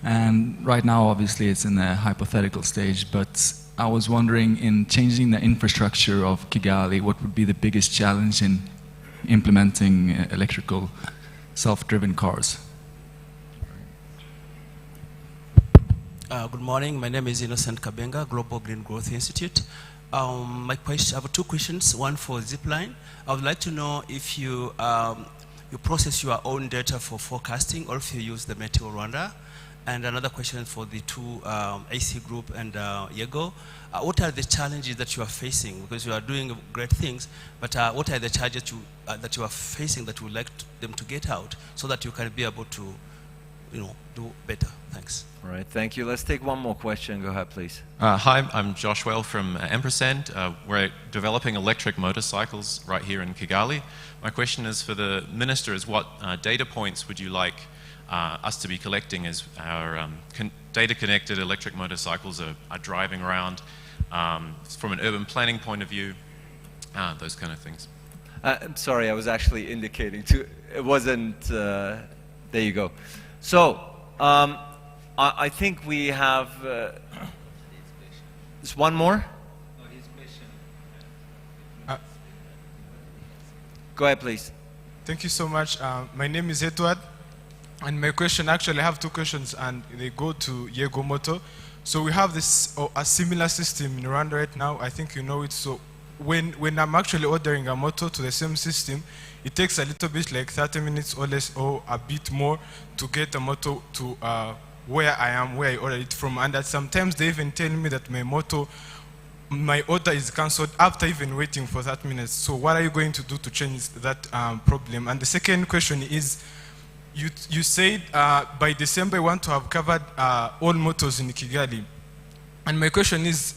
And right now, obviously, it's in a hypothetical stage, but I was wondering, in changing the infrastructure of Kigali, what would be the biggest challenge in implementing electrical self-driven cars? Good morning. My name is Innocent Kabenga, Global Green Growth Institute. I have two questions. One for Zipline. I would like to know if you process your own data for forecasting, or if you use the Meteo Rwanda. And another question for the two AC Group and Yego. What are the challenges that you are facing? Because you are doing great things, but what are the challenges that you are facing that you would like them to get out, so that you can be able to do better. Thanks. All right, thank you. Let's take one more question. Go ahead, please. Hi, I'm Josh Well from Ampersand. We're developing electric motorcycles right here in Kigali. My question is for the Minister is what data points would you like us to be collecting as our data-connected electric motorcycles are driving around from an urban planning point of view, those kind of things. I'm sorry, I was actually indicating to, it wasn't, there you go. So, I think we have, just one more? Go ahead, please. Thank you so much. My name is Edward, and my question, actually I have two questions, and they go to Yego Moto. So we have this, a similar system in Rwanda right now, I think you know it. So when I'm actually ordering a motor to the same system, it takes a little bit, like 30 minutes or less, or a bit more, to get a motor to where I am, where I ordered it from. And that sometimes they even tell me that my order is cancelled after even waiting for 30 minutes. So what are you going to do to change that problem? And the second question is, you said by December you want to have covered all motors in Kigali. And my question is,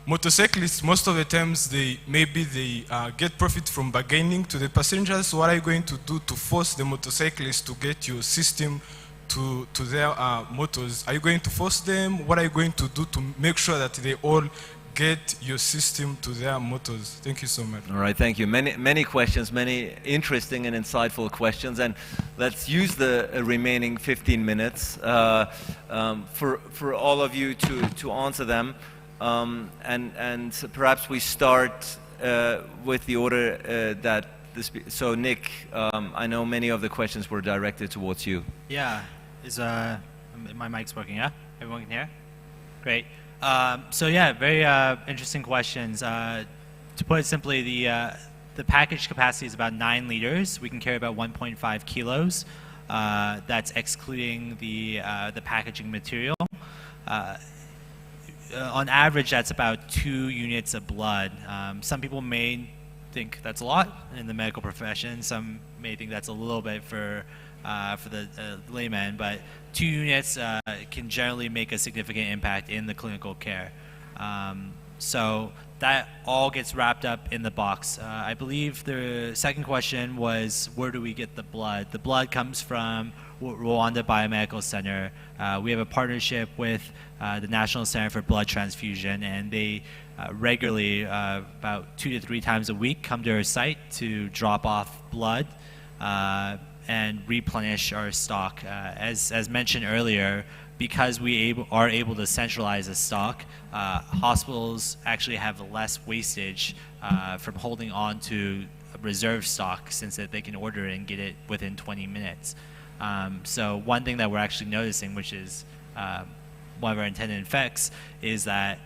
motorcyclists, most of the times, they get profit from bargaining to the passengers. What are you going to do to force the motorcyclists to get your system to their motors? Are you going to force them? What are you going to do to make sure that they all get your system to their motors? Thank you so much. All right, thank you. Many questions, many interesting and insightful questions, and let's use the remaining 15 minutes for all of you to answer them. And perhaps we start with the order that so Nick, I know many of the questions were directed towards you. Yeah, my mic's working? Yeah, everyone can hear. Great. So yeah, very interesting questions. To put it simply, the package capacity is about 9 liters. We can carry about 1.5 kilos. That's excluding the packaging material. On average, that's about 2 units of blood. Some people may think that's a lot in the medical profession. Some may think that's a little bit for the layman, but 2 units can generally make a significant impact in the clinical care. So that all gets wrapped up in the box. I believe the second question was, where do we get the blood? The blood comes from Rwanda Biomedical Center. We have a partnership with the National Center for Blood Transfusion, and they regularly, about 2 to 3 times a week, come to our site to drop off blood and replenish our stock. As mentioned earlier, because we are able to centralize the stock, hospitals actually have less wastage from holding on to reserve stock, since that they can order it and get it within 20 minutes. So one thing that we're actually noticing, which is one of our intended effects, is that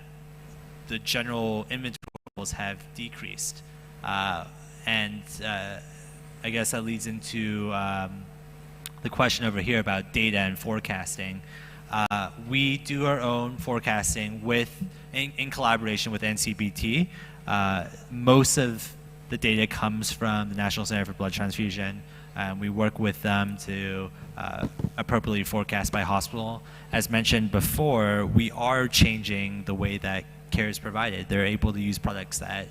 the general inventory levels have decreased. And I guess that leads into the question over here about data and forecasting. We do our own forecasting in collaboration with NCBT. Most of the data comes from the National Center for Blood Transfusion. We work with them to appropriately forecast by hospital. As mentioned before, we are changing the way that care is provided. They're able to use products that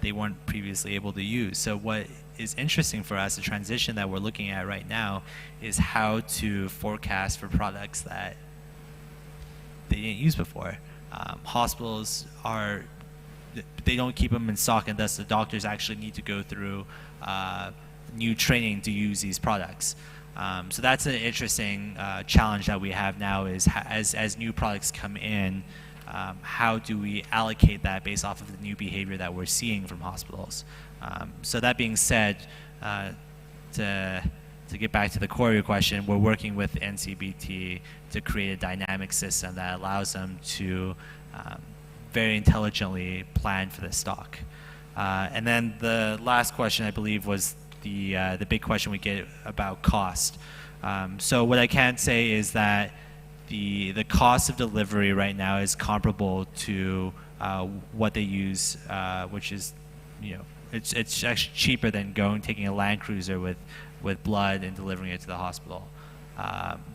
they weren't previously able to use. So what is interesting for us, the transition that we're looking at right now, is how to forecast for products that they didn't use before. Hospitals they don't keep them in stock, and thus the doctors actually need to go through new training to use these products. So that's an interesting challenge that we have now, is as new products come in, how do we allocate that based off of the new behavior that we're seeing from hospitals? So that being said, to get back to the core of your question, we're working with NCBT to create a dynamic system that allows them to very intelligently plan for the stock. And then the last question, I believe, was the big question we get about cost. So what I can say is that the cost of delivery right now is comparable to what they use, which is, it's actually cheaper than taking a Land Cruiser with blood and delivering it to the hospital.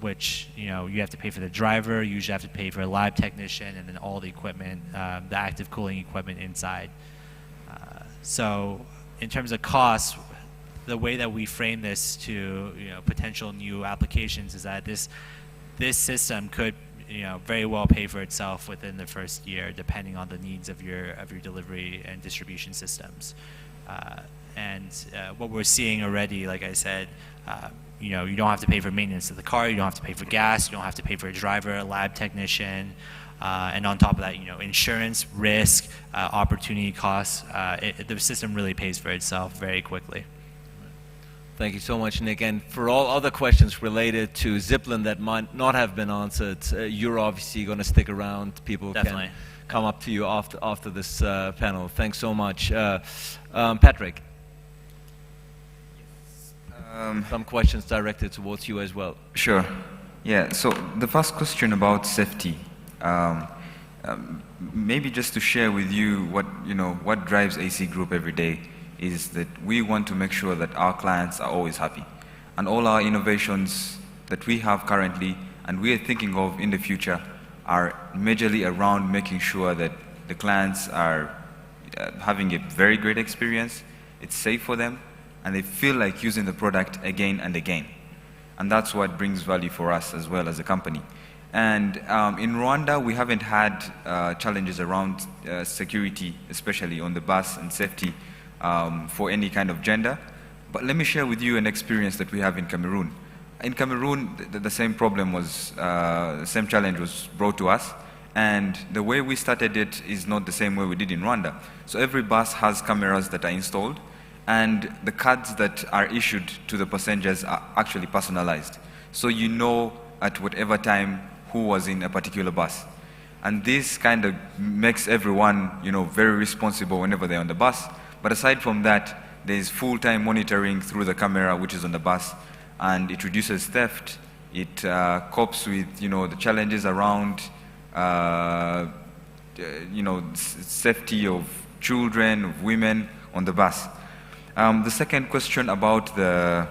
which you have to pay for the driver, you usually have to pay for a lab technician, and then all the equipment, the active cooling equipment inside. So in terms of costs, the way that we frame this to potential new applications is that this system could very well pay for itself within the first year, depending on the needs of your delivery and distribution systems. What we're seeing already, like I said, you don't have to pay for maintenance of the car, you don't have to pay for gas, you don't have to pay for a driver, a lab technician, and on top of that, insurance, risk, opportunity costs. The system really pays for itself very quickly. Thank you so much, Nick. And for all other questions related to Zipline that might not have been answered, you're obviously going to stick around. People Definitely. can come up to you after this panel. Thanks so much. Patrick. Some questions directed towards you as well. Sure. Yeah, so the first question about safety. Maybe just to share with you what drives AC Group every day is that we want to make sure that our clients are always happy. And all our innovations that we have currently and we are thinking of in the future are majorly around making sure that the clients are having a very great experience, it's safe for them, and they feel like using the product again and again. And that's what brings value for us as well as a company. And in Rwanda, we haven't had challenges around security, especially on the bus and safety for any kind of gender. But let me share with you an experience that we have in Cameroon. In Cameroon, the same problem was, the same challenge was brought to us. And the way we started it is not the same way we did in Rwanda. So every bus has cameras that are installed, and the cards that are issued to the passengers are actually personalized. So you know at whatever time who was in a particular bus. And this kind of makes everyone, very responsible whenever they're on the bus. But aside from that, there's full-time monitoring through the camera, which is on the bus, and it reduces theft. It copes with, the challenges around, safety of children, of women on the bus. The second question about the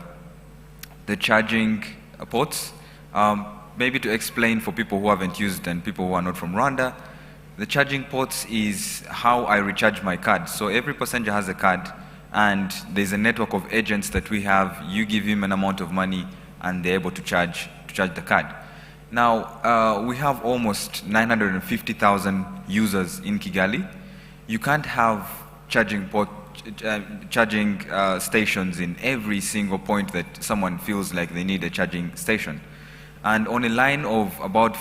charging ports, maybe to explain for people who haven't used and people who are not from Rwanda, the charging ports is how I recharge my card. So every passenger has a card, and there's a network of agents that we have. You give him an amount of money, and they're able to charge the card. Now, we have almost 950,000 users in Kigali. You can't have charging stations in every single point that someone feels like they need a charging station. And on a line of about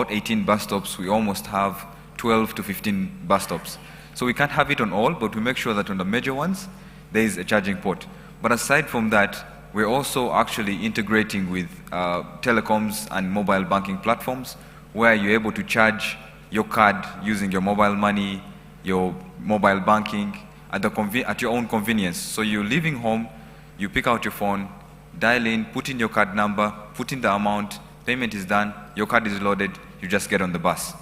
18 bus stops, we almost have 12 to 15 bus stops. So we can't have it on all, but we make sure that on the major ones, there is a charging port. But aside from that, we're also actually integrating with telecoms and mobile banking platforms where you're able to charge your card using your mobile money, your mobile banking at your own convenience. So you're leaving home, you pick out your phone, dial in, put in your card number, put in the amount, payment is done, your card is loaded, you just get on the bus.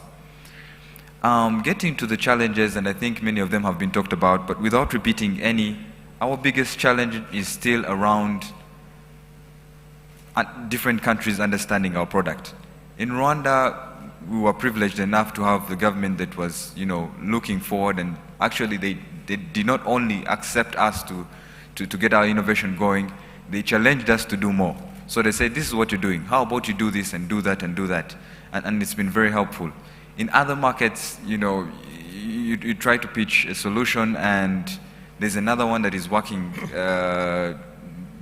Getting to the challenges, and I think many of them have been talked about, but without repeating any, our biggest challenge is still around different countries understanding our product. In Rwanda, we were privileged enough to have the government that was, looking forward, and actually they did not only accept us to get our innovation going, they challenged us to do more. So they said, this is what you're doing. How about you do this and do that and do that? And it's been very helpful. In other markets, you try to pitch a solution, and there's another one that is working,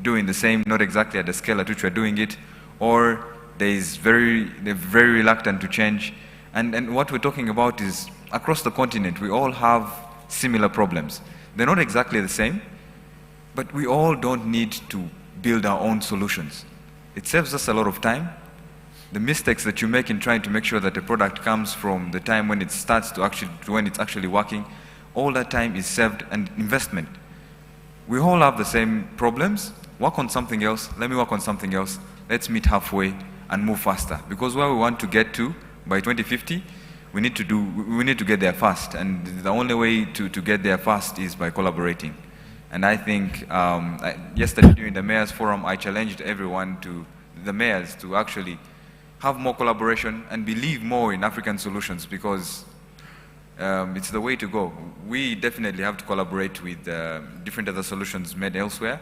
doing the same, not exactly at the scale at which we're doing it, or they're very reluctant to change. And what we're talking about is, across the continent, we all have similar problems. They're not exactly the same, but we all don't need to build our own solutions. It saves us a lot of time. The mistakes that you make in trying to make sure that a product comes from the time when it starts to when it's actually working, all that time is saved and investment. We all have the same problems. Work on something else. Let me work on something else. Let's meet halfway and move faster. Because where we want to get to by 2050, we need to get there fast. And the only way to get there fast is by collaborating. And I think yesterday during the Mayor's Forum, I challenged everyone to the mayors to actually have more collaboration and believe more in African solutions, because it's the way to go. We definitely have to collaborate with different other solutions made elsewhere,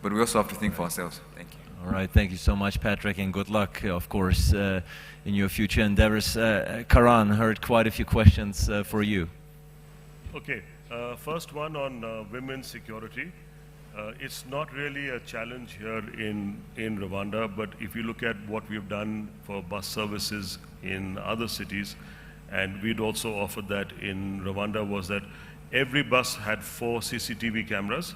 but we also have to think for ourselves. Thank you. All right, thank you so much, Patrick, and good luck, of course, in your future endeavors. Karan, heard quite a few questions for you. Okay, first one on women's security. It's not really a challenge here in Rwanda, but if you look at what we've done for bus services in other cities, and we'd also offered that in Rwanda, was that every bus had 4 CCTV cameras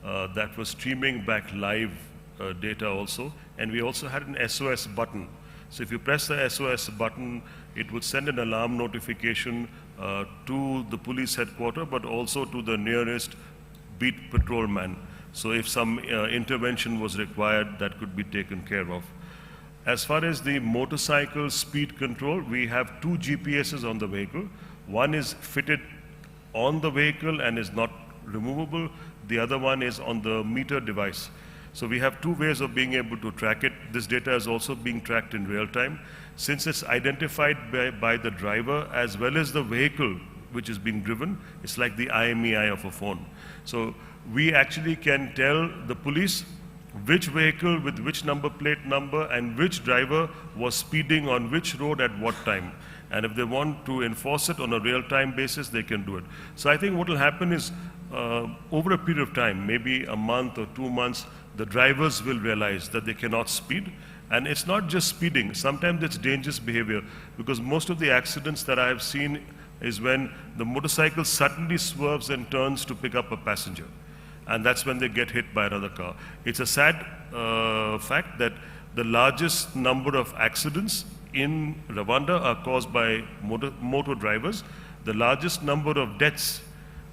that was streaming back live data also, and we also had an SOS button. So if you press the SOS button, it would send an alarm notification to the police headquarters, but also to the nearest beat patrolman. So if some intervention was required, that could be taken care of. As far as the motorcycle speed control, we have 2 GPSs on the vehicle. One is fitted on the vehicle and is not removable. The other one is on the meter device. So we have 2 ways of being able to track it. This data is also being tracked in real time. Since it's identified by the driver as well as the vehicle which is being driven, it's like the IMEI of a phone. So we actually can tell the police which vehicle with which number plate number and which driver was speeding on which road at what time. And if they want to enforce it on a real-time basis, they can do it. So I think what will happen is, over a period of time, maybe a month or 2 months, the drivers will realize that they cannot speed. And it's not just speeding. Sometimes it's dangerous behavior, because most of the accidents that I have seen is when the motorcycle suddenly swerves and turns to pick up a passenger. And that's when they get hit by another car. It's a sad fact that the largest number of accidents in Rwanda are caused by motor drivers. The largest number of deaths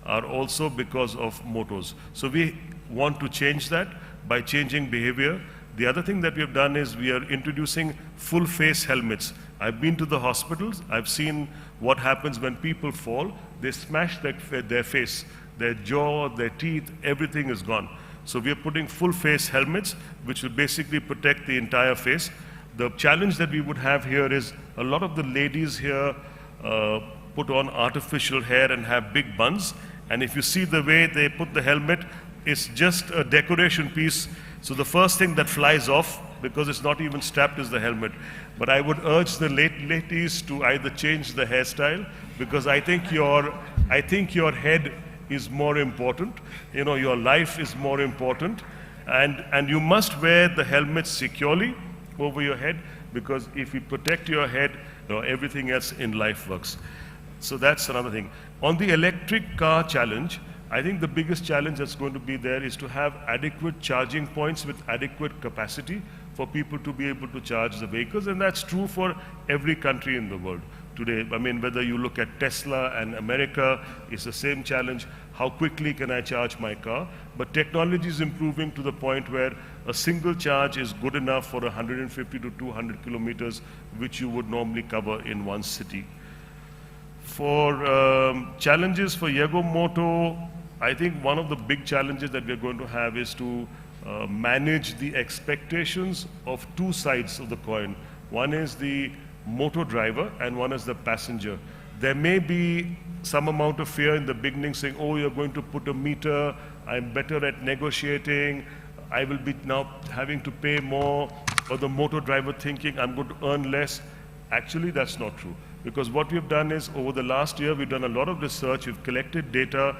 are also because of motors. So we want to change that by changing behavior. The other thing that we have done is we are introducing full face helmets. I've been to the hospitals. I've seen what happens when people fall. They smash their face. Their jaw, their teeth, everything is gone. So we are putting full face helmets, which will basically protect the entire face. The challenge that we would have here is a lot of the ladies here put on artificial hair and have big buns. And if you see the way they put the helmet, it's just a decoration piece. So the first thing that flies off, because it's not even strapped, is the helmet. But I would urge the ladies to either change the hairstyle, because I think your head is more important. You know, your life is more important. And you must wear the helmet securely over your head, because if you protect your head, you know, everything else in life works. So that's another thing. On the electric car challenge, I think the biggest challenge that's going to be there is to have adequate charging points with adequate capacity for people to be able to charge the vehicles, and that's true for every country in the world today. I mean, whether you look at Tesla and America, it's the same challenge. How quickly can I charge my car? But technology is improving to the point where a single charge is good enough for 150 to 200 kilometers, which you would normally cover in one city. For challenges for Yego Moto, I think one of the big challenges that we're going to have is to manage the expectations of 2 sides of the coin. One is the motor driver and one is the passenger. There may be some amount of fear in the beginning, saying, oh, you're going to put a meter, I'm better at negotiating, I will be now having to pay more, or the motor driver thinking I'm going to earn less. Actually, that's not true. Because what we've done is, over the last year, we've done a lot of research, we've collected data,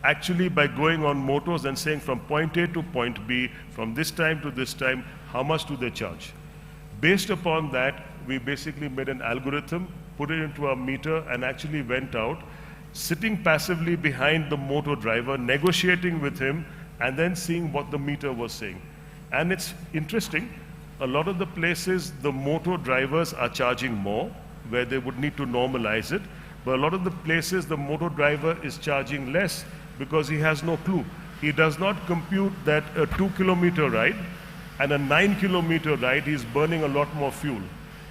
actually by going on motors and saying from point A to point B, from this time to this time, how much do they charge? Based upon that, we basically made an algorithm, put it into our meter, and actually went out, sitting passively behind the motor driver, negotiating with him, and then seeing what the meter was saying. And it's interesting, a lot of the places the motor drivers are charging more, where they would need to normalize it, but a lot of the places the motor driver is charging less because he has no clue. He does not compute that a 2-kilometer ride and a 9-kilometer ride, he's burning a lot more fuel.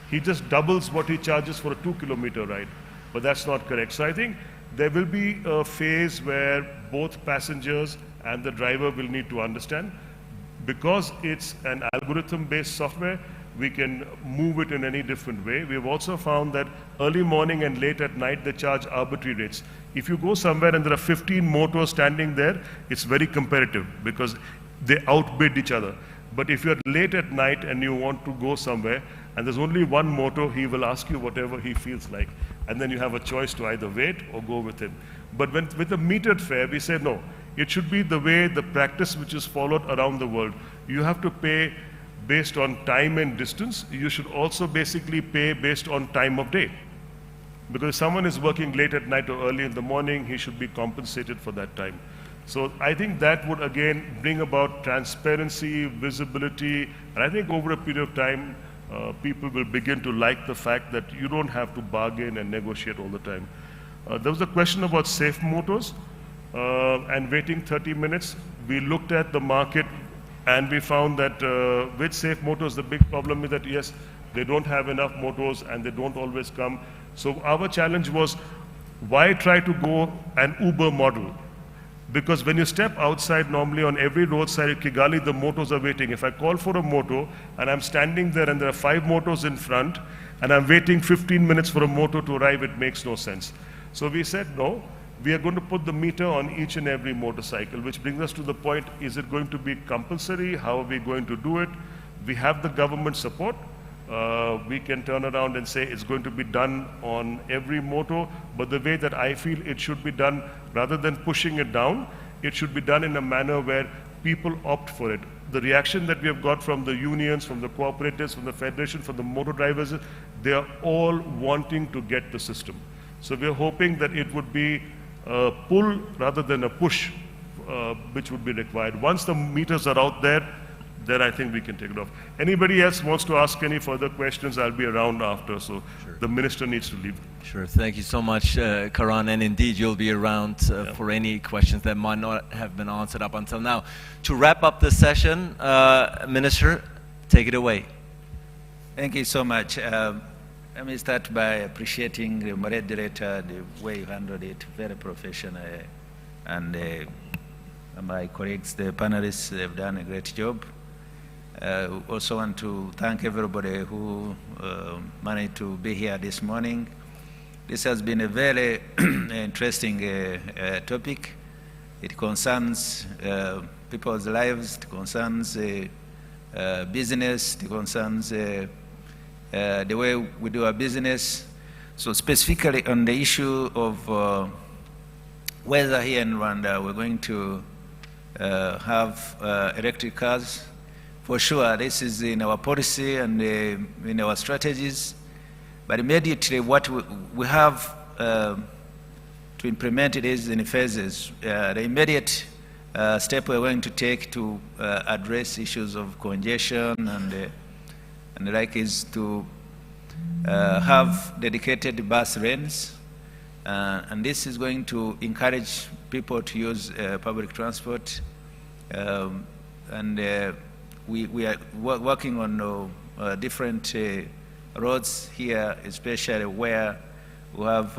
He just doubles what he charges for a 2-kilometer ride, but that's not correct. So I think there will be a phase where both passengers and the driver will need to understand. because it's an algorithm-based software, we can move it in any different way. We've also found that early morning and late at night, they charge arbitrary rates. If you go somewhere and there are 15 motors standing there, it's very competitive because they outbid each other. But if you're late at night and you want to go somewhere and there's only one motor, he will ask you whatever he feels like. And then you have a choice to either wait or go with him. But with a metered fare, we say no. It should be the way, the practice which is followed around the world. You have to pay based on time and distance. You should also basically pay based on time of day. Because if someone is working late at night or early in the morning, he should be compensated for that time. So I think that would again bring about transparency, visibility, and I think over a period of time, people will begin to like the fact that you don't have to bargain and negotiate all the time. There was a question about safe motors and waiting 30 minutes. We looked at the market and we found that with safe motors, the big problem is that yes, they don't have enough motors and they don't always come. So our challenge was, why try to go an Uber model? Because when you step outside, normally on every roadside in Kigali, the motors are waiting. If I call for a motor and I'm standing there and there are 5 motors in front and I'm waiting 15 minutes for a motor to arrive, it makes no sense. So we said, no, we are going to put the meter on each and every motorcycle, which brings us to the point, is it going to be compulsory? How are we going to do it? We have the government support. We can turn around and say it's going to be done on every motor, but the way that I feel it should be done, rather than pushing it down, it should be done in a manner where people opt for it. The reaction that we have got from the unions, from the cooperatives, from the federation, from the motor drivers, they are all wanting to get the system. So we are hoping that it would be a pull rather than a push, which would be required. Once the meters are out there, then I think we can take it off. Anybody else wants to ask any further questions, I'll be around after, so sure. The minister needs to leave. Sure, thank you so much, Karan, and indeed you'll be around for any questions that might not have been answered up until now. To wrap up the session, Minister, take it away. Thank you so much. Let me start by appreciating the moderator, the way you handled it, very professional, and my colleagues, the panelists, they've done a great job. Also want to thank everybody who managed to be here this morning. This has been a very interesting topic. It concerns people's lives, it concerns business, it concerns the way we do our business. So specifically on the issue of whether here in Rwanda we're going to have electric cars. For sure, this is in our policy and in our strategies. But immediately, what we have to implement it is in phases. The immediate step we're going to take to address issues of congestion and the like is to have dedicated bus lanes. And this is going to encourage people to use public transport. We are working on different roads here, especially where we have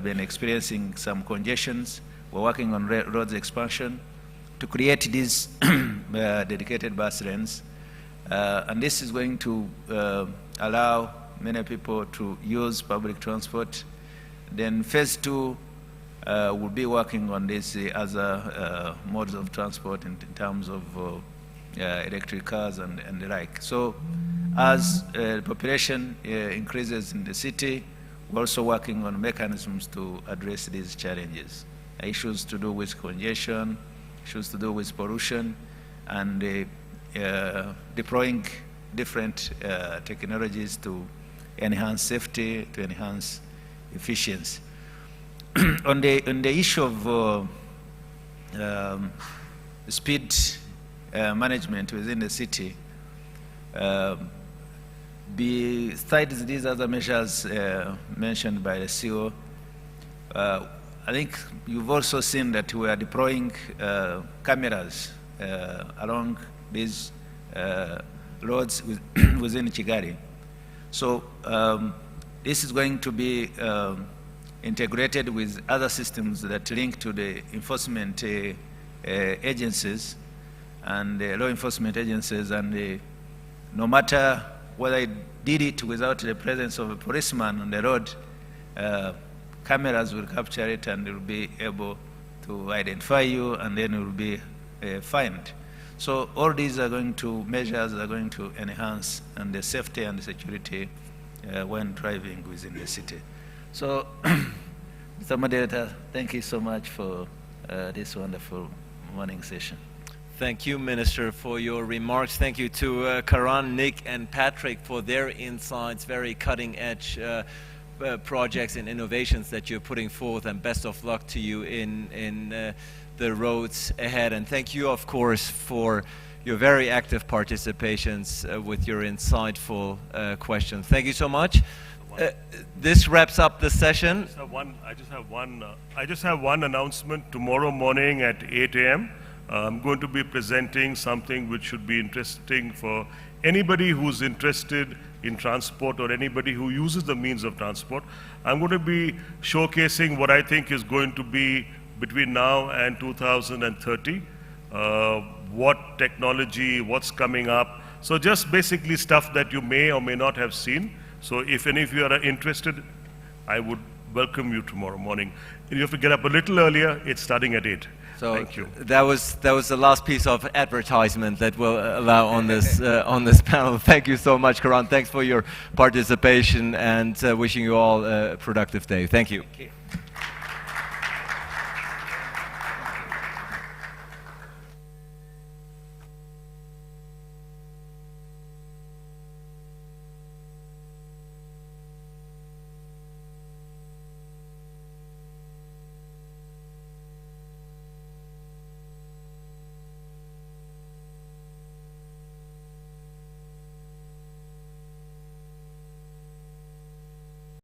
been experiencing some congestions. We're working on roads expansion to create these dedicated bus lanes. And this is going to allow many people to use public transport. Then phase 2, we'll be working on this other modes of transport in terms of electric cars and the like. So as the population increases in the city, we're also working on mechanisms to address these challenges. Issues to do with congestion, issues to do with pollution, and deploying different technologies to enhance safety, to enhance efficiency. On the issue of speed management within the city, besides these other measures mentioned by the CEO, I think you've also seen that we are deploying cameras along these roads within Kigali. So this is going to be integrated with other systems that link to the enforcement agencies. and law enforcement agencies, and no matter whether I did it without the presence of a policeman on the road, cameras will capture it and will be able to identify you, and then you will be fined. So all these are going to measures are going to enhance and the safety and the security when driving within the city. So, Mr. Moderator, thank you so much for this wonderful morning session. Thank you, Minister, for your remarks. Thank you to Karan, Nick, and Patrick for their insights, very cutting-edge projects and innovations that you're putting forth, and best of luck to you in the roads ahead. And thank you, of course, for your very active participations with your insightful questions. Thank you so much. This wraps up the session. I just have one announcement. Tomorrow morning at 8 a.m., I'm going to be presenting something which should be interesting for anybody who's interested in transport or anybody who uses the means of transport. I'm going to be showcasing what I think is going to be between now and 2030, what technology, what's coming up. So just basically stuff that you may or may not have seen. So if any of you are interested, I would welcome you tomorrow morning. You have to get up a little earlier. It's starting at 8. So thank you. That was the last piece of advertisement that we'll allow on this on this panel. Thank you so much, Karan. Thanks for your participation, and wishing you all a productive day. Thank you. Thank you.